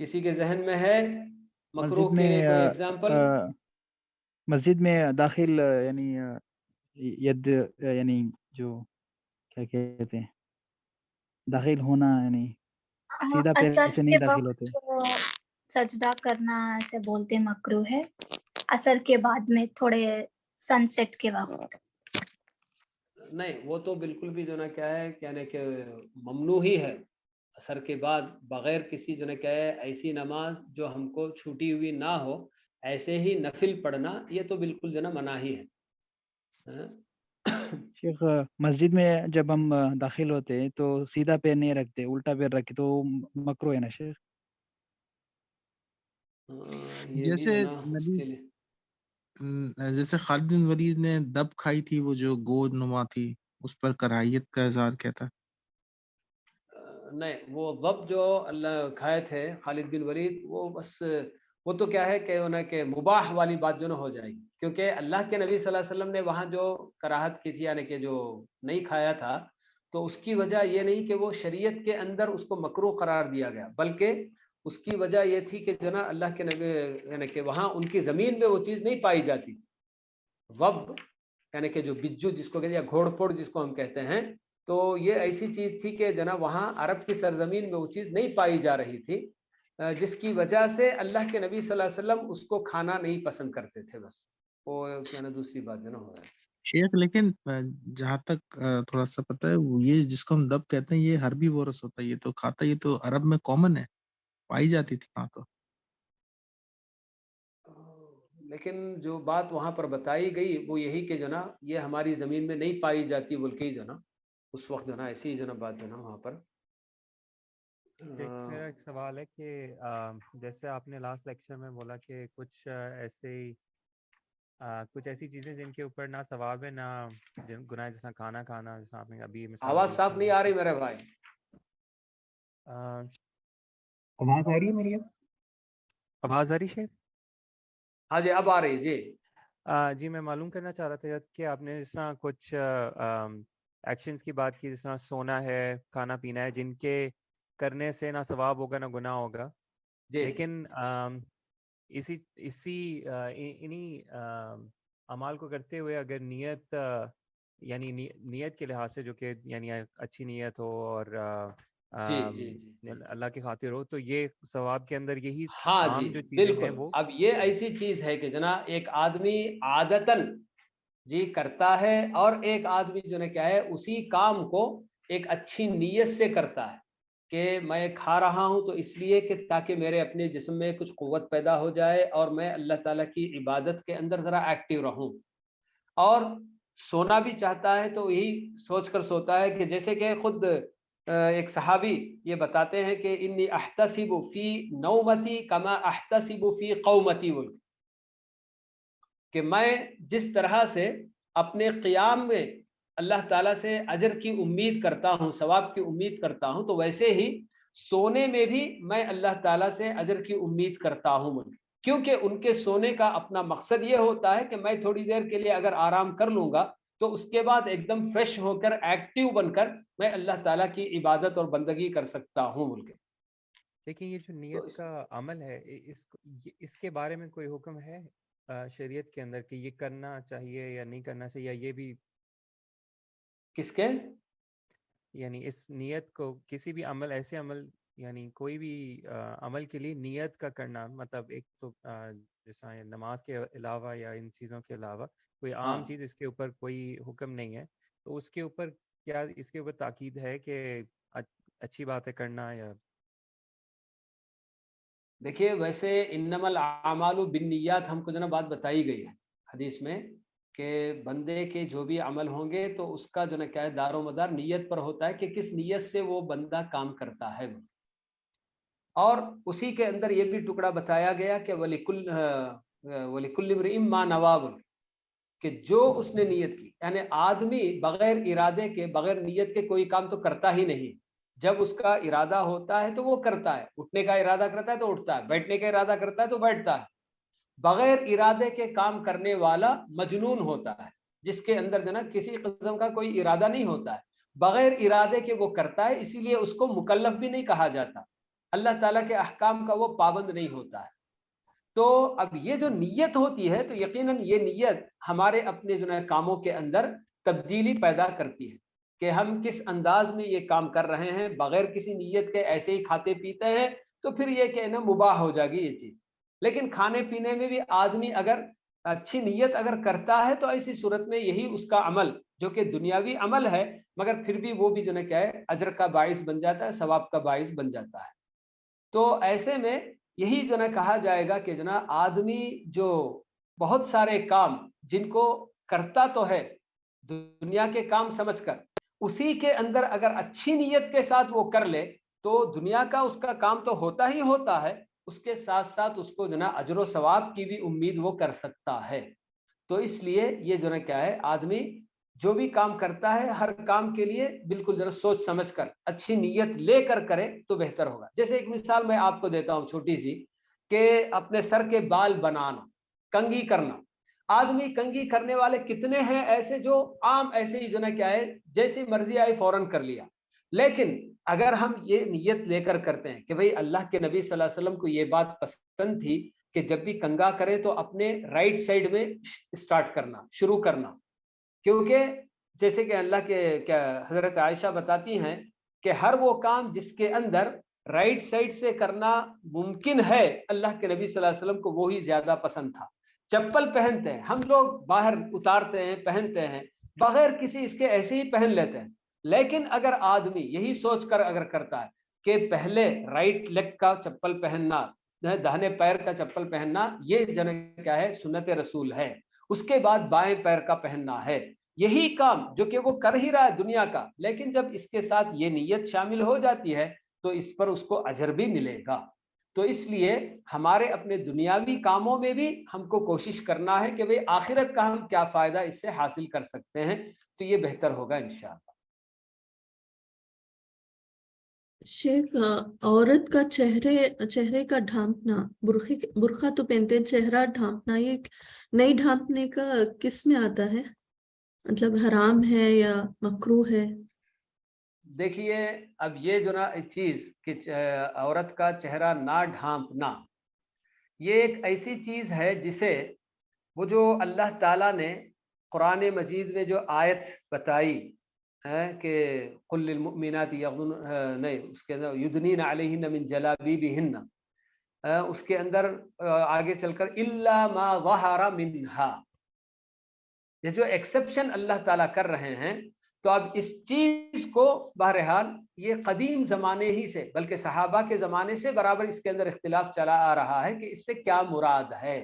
کسی کے ذہن میں ہے مکروہ کے لیے کوئی ایگزامپل؟ مسجد میں داخل یعنی ید یعنی جو کیا کہتے ہیں داخل ہونا یعنی سیدھا پیر سے نہیں داخل ہوتے. سجدہ کرنا ایسے بولتے مکروہ ہے, عصر کے بعد میں تھوڑے سن سیٹ کے وقت. نہیں وہ تو بالکل بھی جو نا کیا ہے یعنی کہ ممنوع ہی ہے. عصر کے بعد بغیر کسی جو نا کیا ہے ایسی نماز جو ہم کو چھوٹی ہوئی نہ ہو ایسے ہی نفل پڑھنا یہ تو بالکل جو نا منع ہی ہے. شیخ مسجد میں جب ہم داخل ہوتے ہیں تو سیدھا پیر نہیں رکھتے, الٹا پیر رکھتے, تو مکروہ ہے نا شیخ؟ جیسے نبی جیسے خالد بن ولید نے دب کھائی تھی وہ جو گود نما تھی, اس پر کراہیت کا اظہار کیا تھا؟ نہیں وہ ضب جو اللہ کھائے تھے خالد بن ولید وہ بس وہ تو کیا ہے کہ انہیں کہ مباح والی بات جو نہ ہو جائے گی, کیونکہ اللہ کے نبی صلی اللہ علیہ وسلم نے وہاں جو کراہت کی تھی یعنی کہ جو نہیں کھایا تھا تو اس کی وجہ یہ نہیں کہ وہ شریعت کے اندر اس کو مکروہ قرار دیا گیا، بلکہ اس کی وجہ یہ تھی کہ جو نا اللہ کے نبی یعنی کہ وہاں ان کی زمین میں وہ چیز نہیں پائی جاتی. وب یعنی کہ جو بجو جس کو کہتے ہیں یا گھوڑ پھوڑ جس کو ہم کہتے ہیں، تو یہ ایسی چیز تھی کہ جناب وہاں عرب کی سرزمین میں وہ چیز نہیں پائی جا رہی تھی، جس کی وجہ سے اللہ کے نبی صلی اللہ علیہ وسلم اس کو کھانا نہیں پسند کرتے تھے. بس وہ کیا نا دوسری بات جو نا ہو رہا ہے. شیخ لیکن جہاں تک تھوڑا سا پتہ ہے، یہ جس کو ہم دب کہتے ہیں یہ حربی ورث ہوتا ہے، یہ تو کھاتا، یہ تو عرب میں کامن ہے، پائی جاتی تھی وہاں تو. لیکن جو بات وہاں پر بتائی گئی وہ یہی کہ جو نا یہ ہماری زمین میں نہیں پائی جاتی، بلکہ جو نا اس وقت جو نا ایسی جو نا بات جو نا وہاں پر. میرا ایک سوال ہے کہ جیسے آپ نے لاسٹ لیکچر میں بولا کہ کچھ ایسی چیزیں جن کے اوپر نہ ثواب ہے نہ گناہ، جیسا کھانا کھانا، جیسا آپ نے ابھی مثال. آواز صاف نہیں آ رہی میرے بھائی. آواز آ رہی ہے میری؟ آواز آ رہی ہے؟ ہاں جی اب آ رہی جی. جی میں معلوم کرنا چاہ رہا تھا کہ آپ نے جس طرح کچھ ایکشنز کی بات کی، جس طرح سونا ہے، کھانا پینا ہے، جن کے کرنے سے نہ ثواب ہوگا نہ گناہ ہوگا، لیکن انہی اعمال کو کرتے ہوئے اگر نیت یعنی نیت کے لحاظ سے جو کہ یعنی اچھی نیت ہو اور اللہ کی خاطر ہو، تو یہ ثواب کے اندر یہی عام جو چیزیں ہیں وہ. اب یہ ایسی چیز ہے کہ جناب ایک آدمی عادتاً جی کرتا ہے، اور ایک آدمی جو نے کیا ہے اسی کام کو ایک اچھی نیت سے کرتا ہے کہ میں کھا رہا ہوں تو اس لیے کہ تاکہ میرے اپنے جسم میں کچھ قوت پیدا ہو جائے اور میں اللہ تعالیٰ کی عبادت کے اندر ذرا ایکٹیو رہوں. اور سونا بھی چاہتا ہے تو یہی سوچ کر سوتا ہے کہ جیسے کہ خود ایک صحابی یہ بتاتے ہیں کہ انی احتسب فی نومتی کما احتسب فی قومتی، کہ میں جس طرح سے اپنے قیام میں اللہ تعالیٰ سے اجر کی امید کرتا ہوں، ثواب کی امید کرتا ہوں، تو ویسے ہی سونے میں بھی میں اللہ تعالیٰ سے اجر کی امید کرتا ہوں، کیونکہ ان کے سونے کا اپنا مقصد یہ ہوتا ہے کہ میں تھوڑی دیر کے لیے اگر آرام کر لوں گا تو اس کے بعد ایک دم فریش ہو کر ایکٹیو بن کر میں اللہ تعالیٰ کی عبادت اور بندگی کر سکتا ہوں. ملک لیکن یہ جو نیت کا عمل ہے، اس کے بارے میں کوئی حکم ہے شریعت کے اندر کہ یہ کرنا چاہیے یا نہیں کرنا چاہیے، یا یہ بھی کس کے یعنی اس نیت کو کسی بھی عمل، ایسے عمل یعنی کوئی بھی عمل کے لیے نیت کا کرنا، مطلب ایک تو جیسا نماز کے علاوہ یا ان چیزوں کے علاوہ کوئی عام چیز، اس کے اوپر کوئی حکم نہیں ہے، تو اس کے اوپر کیا اس کے اوپر تاکید ہے کہ اچھی بات ہے کرنا؟ یا دیکھیے ویسے انما الاعمال بالنیات ہم کو جو نا بات بتائی گئی ہے حدیث میں کہ بندے کے جو بھی عمل ہوں گے تو اس کا جو نا کیا ہے دار و مدار نیت پر ہوتا ہے کہ کس نیت سے وہ بندہ کام کرتا ہے. اور اسی کے اندر یہ بھی ٹکڑا بتایا گیا کہ وَلِكُلِّ امْرِئٍ مَّا نَوَىٰ، کہ جو اس نے نیت کی، یعنی آدمی بغیر ارادے کے، بغیر نیت کے کوئی کام تو کرتا ہی نہیں. جب اس کا ارادہ ہوتا ہے تو وہ کرتا ہے، اٹھنے کا ارادہ کرتا ہے تو اٹھتا ہے، بیٹھنے کا ارادہ کرتا ہے تو بیٹھتا ہے. بغیر ارادے کے کام کرنے والا مجنون ہوتا ہے، جس کے اندر جو نا کسی قسم کا کوئی ارادہ نہیں ہوتا ہے، بغیر ارادے کے وہ کرتا ہے، اسی لیے اس کو مکلف بھی نہیں کہا جاتا، اللہ تعالیٰ کے احکام کا وہ پابند نہیں ہوتا ہے. تو اب یہ جو نیت ہوتی ہے تو یقیناً یہ نیت ہمارے اپنے جو ہے کاموں کے اندر تبدیلی پیدا کرتی ہے کہ ہم کس انداز میں یہ کام کر رہے ہیں. بغیر کسی نیت کے ایسے ہی کھاتے پیتے ہیں تو پھر یہ کہ نا مباح ہو جائے گی یہ چیز. لیکن کھانے پینے میں بھی آدمی اگر اچھی نیت اگر کرتا ہے تو ایسی صورت میں یہی اس کا عمل جو کہ دنیاوی عمل ہے مگر پھر بھی وہ بھی جو ہے کیا ہے اجر کا باعث بن جاتا ہے، ثواب کا باعث بن جاتا ہے. تو ایسے میں یہی جو نا کہا جائے گا کہ جناب آدمی جو بہت سارے کام جن کو کرتا تو ہے دنیا کے کام سمجھ کر، اسی کے اندر اگر اچھی نیت کے ساتھ وہ کر لے تو دنیا کا اس کا کام تو ہوتا ہی ہوتا ہے، اس کے ساتھ ساتھ اس کو جو نا اجر و ثواب کی بھی امید وہ کر سکتا ہے. تو اس لیے یہ جو نا کیا ہے آدمی جو بھی کام کرتا ہے ہر کام کے لیے بالکل ذرا سوچ سمجھ کر اچھی نیت لے کر کرے تو بہتر ہوگا. جیسے ایک مثال میں آپ کو دیتا ہوں چھوٹی سی، کہ اپنے سر کے بال بنانا، کنگھی کرنا. آدمی کنگھی کرنے والے کتنے ہیں ایسے جو عام ایسے ہی جو نا کیا ہے جیسی مرضی آئی فوراً کر لیا. لیکن اگر ہم یہ نیت لے کر کرتے ہیں کہ بھئی اللہ کے نبی صلی اللہ علیہ وسلم کو یہ بات پسند تھی کہ جب بھی کنگھا کرے تو اپنے رائٹ سائڈ میں اسٹارٹ کرنا، شروع کرنا، کیونکہ جیسے کہ اللہ کے کیا حضرت عائشہ بتاتی ہیں کہ ہر وہ کام جس کے اندر رائٹ سائڈ سے کرنا ممکن ہے اللہ کے نبی صلی اللہ علیہ وسلم کو وہی زیادہ پسند تھا. چپل پہنتے ہیں ہم لوگ، باہر اتارتے ہیں پہنتے ہیں بغیر کسی اس کے ایسے ہی پہن لیتے ہیں، لیکن اگر آدمی یہی سوچ کر اگر کرتا ہے کہ پہلے رائٹ لیگ کا چپل پہننا، داہنے پیر کا چپل پہننا، یہ جنگ کیا ہے سنت رسول ہے، اس کے بعد بائیں پیر کا پہننا ہے، یہی کام جو کہ وہ کر ہی رہا ہے دنیا کا، لیکن جب اس کے ساتھ یہ نیت شامل ہو جاتی ہے تو اس پر اس کو اجر بھی ملے گا. تو اس لیے ہمارے اپنے دنیاوی کاموں میں بھی ہم کو کوشش کرنا ہے کہ بھئی آخرت کا ہم کیا فائدہ اس سے حاصل کر سکتے ہیں، تو یہ بہتر ہوگا انشاءاللہ. شیخ، عورت کا چہرے کا ڈھانپنا، برقع تو پہنتے ہیں، چہرہ ڈھانپنا یہ نہیں ڈھانپنے کا کس میں آتا ہے؟ مطلب حرام ہے یا مکروہ ہے؟ دیکھیے اب یہ جو نا چیز کہ عورت کا چہرہ نہ ڈھانپنا، یہ ایک ایسی چیز ہے جسے وہ جو اللہ تعالیٰ نے قرآن مجید میں جو آیت بتائی ہے کہ قل للمؤمنات یغضن، نہیں اس کے اندر یدنین علیہن من جلابیبہن، اس کے اندر آگے چل کر الا ما ظہر منہا، یہ جو ایکسیپشن اللہ تعالیٰ کر رہے ہیں. تو اب اس چیز کو بہرحال یہ قدیم زمانے ہی سے، بلکہ صحابہ کے زمانے سے برابر اس کے اندر اختلاف چلا آ رہا ہے کہ اس سے کیا مراد ہے.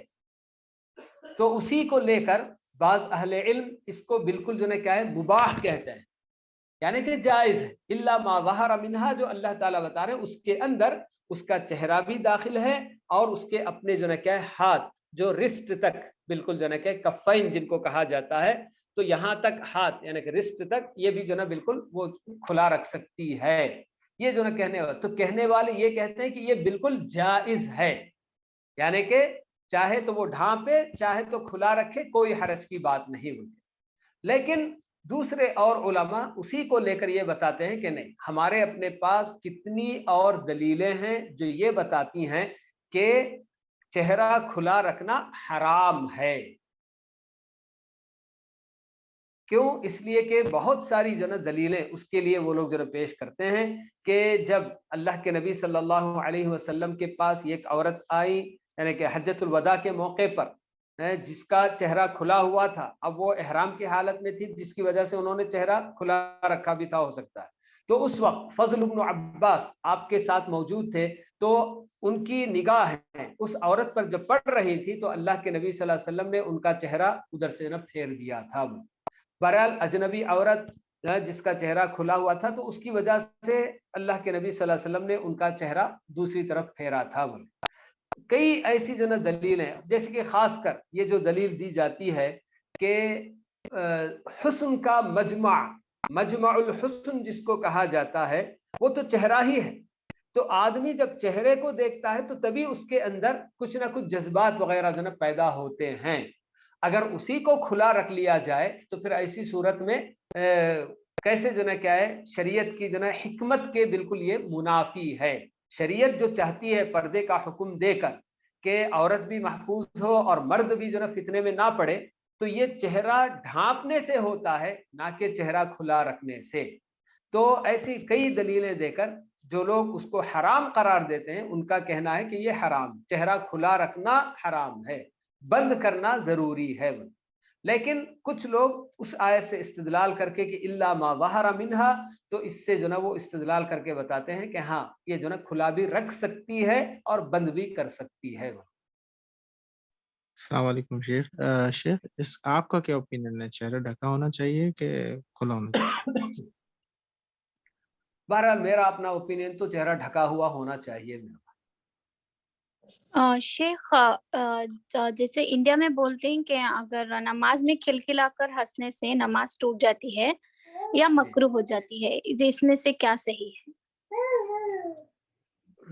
تو اسی کو لے کر بعض اہل علم اس کو بالکل جو ہے کیا ہے مباح کہتے ہیں، یعنی کہ جائز ہے. الا ما ظہر منہا جو اللہ تعالیٰ بتا رہے ہیں اس کے اندر اس کا چہرہ بھی داخل ہے اور اس کے اپنے جو ہے کیا ہے ہاتھ جو رسٹ تک بالکل جو ہے کہ کفین جن کو کہا جاتا ہے، تو یہاں تک ہاتھ یعنی کہ رسٹ تک یہ بھی جو ہے بالکل وہ کھلا رکھ سکتی ہے. یہ جو ہے کہنے والے تو کہنے والے یہ کہتے ہیں کہ یہ بالکل جائز ہے، یعنی کہ چاہے تو وہ ڈھانپے چاہے تو کھلا رکھے، کوئی حرج کی بات نہیں ہوتی. لیکن دوسرے اور علماء اسی کو لے کر یہ بتاتے ہیں کہ نہیں، ہمارے اپنے پاس کتنی اور دلیلیں ہیں جو یہ بتاتی ہیں کہ چہرہ کھلا رکھنا حرام ہے. کیوں؟ اس لیے کہ بہت ساری جو نا دلیلیں اس کے لیے وہ لوگ جو پیش کرتے ہیں کہ جب اللہ کے نبی صلی اللہ علیہ وسلم کے پاس ایک عورت آئی، یعنی کہ حجۃ الوداع کے موقع پر، جس کا چہرہ کھلا ہوا تھا، اب وہ احرام کی حالت میں تھی جس کی وجہ سے انہوں نے چہرہ کھلا رکھا بھی تھا ہو سکتا ہے. تو اس وقت فضل بن عباس آپ کے ساتھ موجود تھے، تو ان کی نگاہ اس عورت پر جب پڑ رہی تھی تو اللہ کے نبی صلی اللہ علیہ وسلم نے ان کا چہرہ ادھر سے نہ پھیر دیا تھا. بہرحال اجنبی عورت جس کا چہرہ کھلا ہوا تھا تو اس کی وجہ سے اللہ کے نبی صلی اللہ علیہ وسلم نے ان کا چہرہ دوسری طرف پھیرا تھا. کئی ایسی جو نا دلیلیں، جیسے کہ خاص کر یہ جو دلیل دی جاتی ہے کہ حسن کا مجمع الحسن جس کو کہا جاتا ہے وہ تو چہرہ ہی ہے. تو آدمی جب چہرے کو دیکھتا ہے تو تبھی اس کے اندر کچھ نہ کچھ جذبات وغیرہ جو نا پیدا ہوتے ہیں. اگر اسی کو کھلا رکھ لیا جائے تو پھر ایسی صورت میں کیسے جو نا کیا ہے شریعت کی جو نا حکمت کے بالکل یہ منافی ہے. شریعت جو چاہتی ہے پردے کا حکم دے کر کہ عورت بھی محفوظ ہو اور مرد بھی جو نا فتنے میں نہ پڑے، تو یہ چہرہ ڈھانپنے سے ہوتا ہے نہ کہ چہرہ کھلا رکھنے سے. تو ایسی کئی دلیلیں دے کر جو لوگ اس کو حرام قرار دیتے ہیں ان کا کہنا ہے کہ یہ حرام، چہرہ کھلا رکھنا حرام ہے، بند کرنا ضروری ہے. لیکن کچھ لوگ اس آیت سے استدلال کر کے کہ الا ما ظہر منہا، تو اس سے جو نا وہ استدلال کر کے بتاتے ہیں کہ ہاں یہ جو نا کھلا بھی رکھ سکتی ہے اور بند بھی کر سکتی ہے. السلام علیکم شیخ. شیخ اس آپ کا کیا اوپینین ہے، چہرہ ڈھکا ہونا چاہیے کہ کھلا ہونا چاہیے؟ بہرحال میرا اپنا اوپینین تو چہرہ ڈھکا ہوا ہونا چاہیے. شیخ جیسے انڈیا میں بولتے ہیں کہ اگر نماز میں کھلکھلا کر ہنسنے سے نماز ٹوٹ جاتی ہے یا مکروہ ہو جاتی ہے، اس میں سے کیا صحیح ہے؟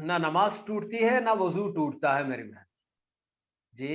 نہ نماز ٹوٹتی ہے نہ وضو ٹوٹتا ہے میری بہن. جی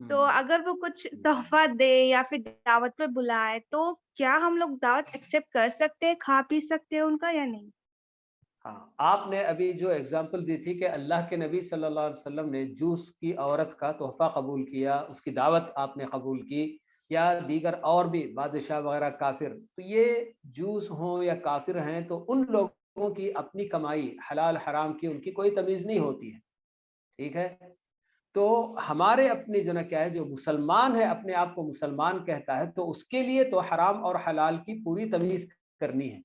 تو اگر وہ کچھ تحفہ دے یا پھر دعوت پہ بلائے تو کیا ہم لوگ دعوت ایکسیپٹ کر سکتے ہیں, کھا پی سکتے ہیں ان کا یا نہیں؟ ہاں, آپ نے ابھی جو اگزامپل دی تھی کہ اللہ کے نبی صلی اللہ علیہ وسلم نے جوس کی عورت کا تحفہ قبول کیا, اس کی دعوت آپ نے قبول کی, یا دیگر اور بھی بادشاہ وغیرہ کافر, تو یہ جوس ہوں یا کافر ہیں تو ان لوگوں کی اپنی کمائی حلال حرام کی ان کی کوئی تمیز نہیں ہوتی ہے, ٹھیک ہے. تو ہمارے اپنے جو نا کیا ہے, جو مسلمان ہے اپنے آپ کو مسلمان کہتا ہے, تو اس کے لیے تو حرام اور حلال کی پوری تمیز کرنی ہے.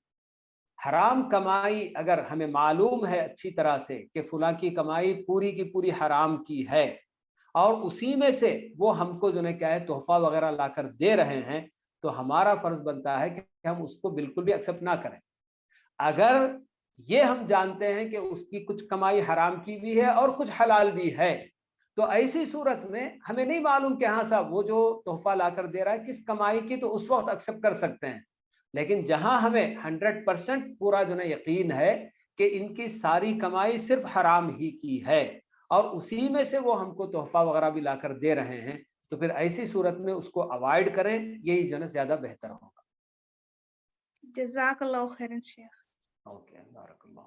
حرام کمائی اگر ہمیں معلوم ہے اچھی طرح سے کہ فلاں کی کمائی پوری کی پوری حرام کی ہے, اور اسی میں سے وہ ہم کو جو نا کیا ہے تحفہ وغیرہ لا کر دے رہے ہیں, تو ہمارا فرض بنتا ہے کہ ہم اس کو بالکل بھی ایکسیپٹ نہ کریں. اگر یہ ہم جانتے ہیں کہ اس کی کچھ کمائی حرام کی بھی ہے اور کچھ حلال بھی ہے, تو ایسی صورت میں ہمیں نہیں معلوم کہ ہاں صاحب وہ جو تحفہ لا کر دے رہا ہے کس کمائی کی, تو اس وقت ایکسیپٹ کر سکتے ہیں. لیکن جہاں ہمیں 100% پورا جو نا یقین ہے کہ ان کی ساری کمائی صرف حرام ہی کی ہے, اور اسی میں سے وہ ہم کو تحفہ وغیرہ بھی لا کر دے رہے ہیں, تو پھر ایسی صورت میں اس کو اوائڈ کریں, یہی جو نا زیادہ بہتر ہوگا. جزاک اللہ خیرن شیخ. اوکے, بارک اللہ.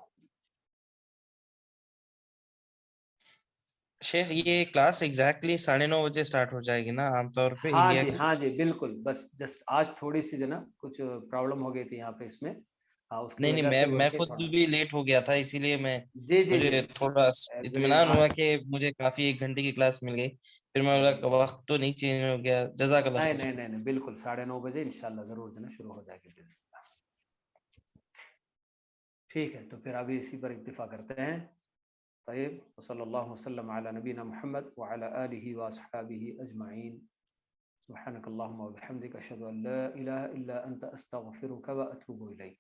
شیخ یہ کلاس ایگزیکٹلی 9:30 بجے سٹارٹ ہو جائے گی نا عام طور پہ ہاں انڈیا جی, کی؟ ہاں جی بالکل. بس جسٹ آج تھوڑی سی جو نا کچھ پرابلم ہو گئی تھی یہاں پہ اس میں, اس کی نہیں وجہ نہیں, سے میں خود بھی لیٹ ہو گیا تھا, اسی لیے میں جی جی مجھے جی تھوڑا اطمینان ہاں, ہوا کہ مجھے کافی 1 گھنٹے کی کلاس مل گئی. پھر میں بولا کہ وقت تو نہیں چینج ہو گیا. جزاک اللہ نہیں خیر. نہیں نہیں بالکل 9:30 بجے انشاءاللہ ضرور جو نا شروع ہو جائے گی. ٹھیک ہے, تو پھر ابھی اسی پر اکتفا کرتے ہیں. طيب, وصلى الله وسلم على نبينا محمد وعلى آله وأصحابه أجمعين. سبحانك اللهم وبحمدك أشهد أن لا إله إلا أنت أستغفرك وأتوب إليك.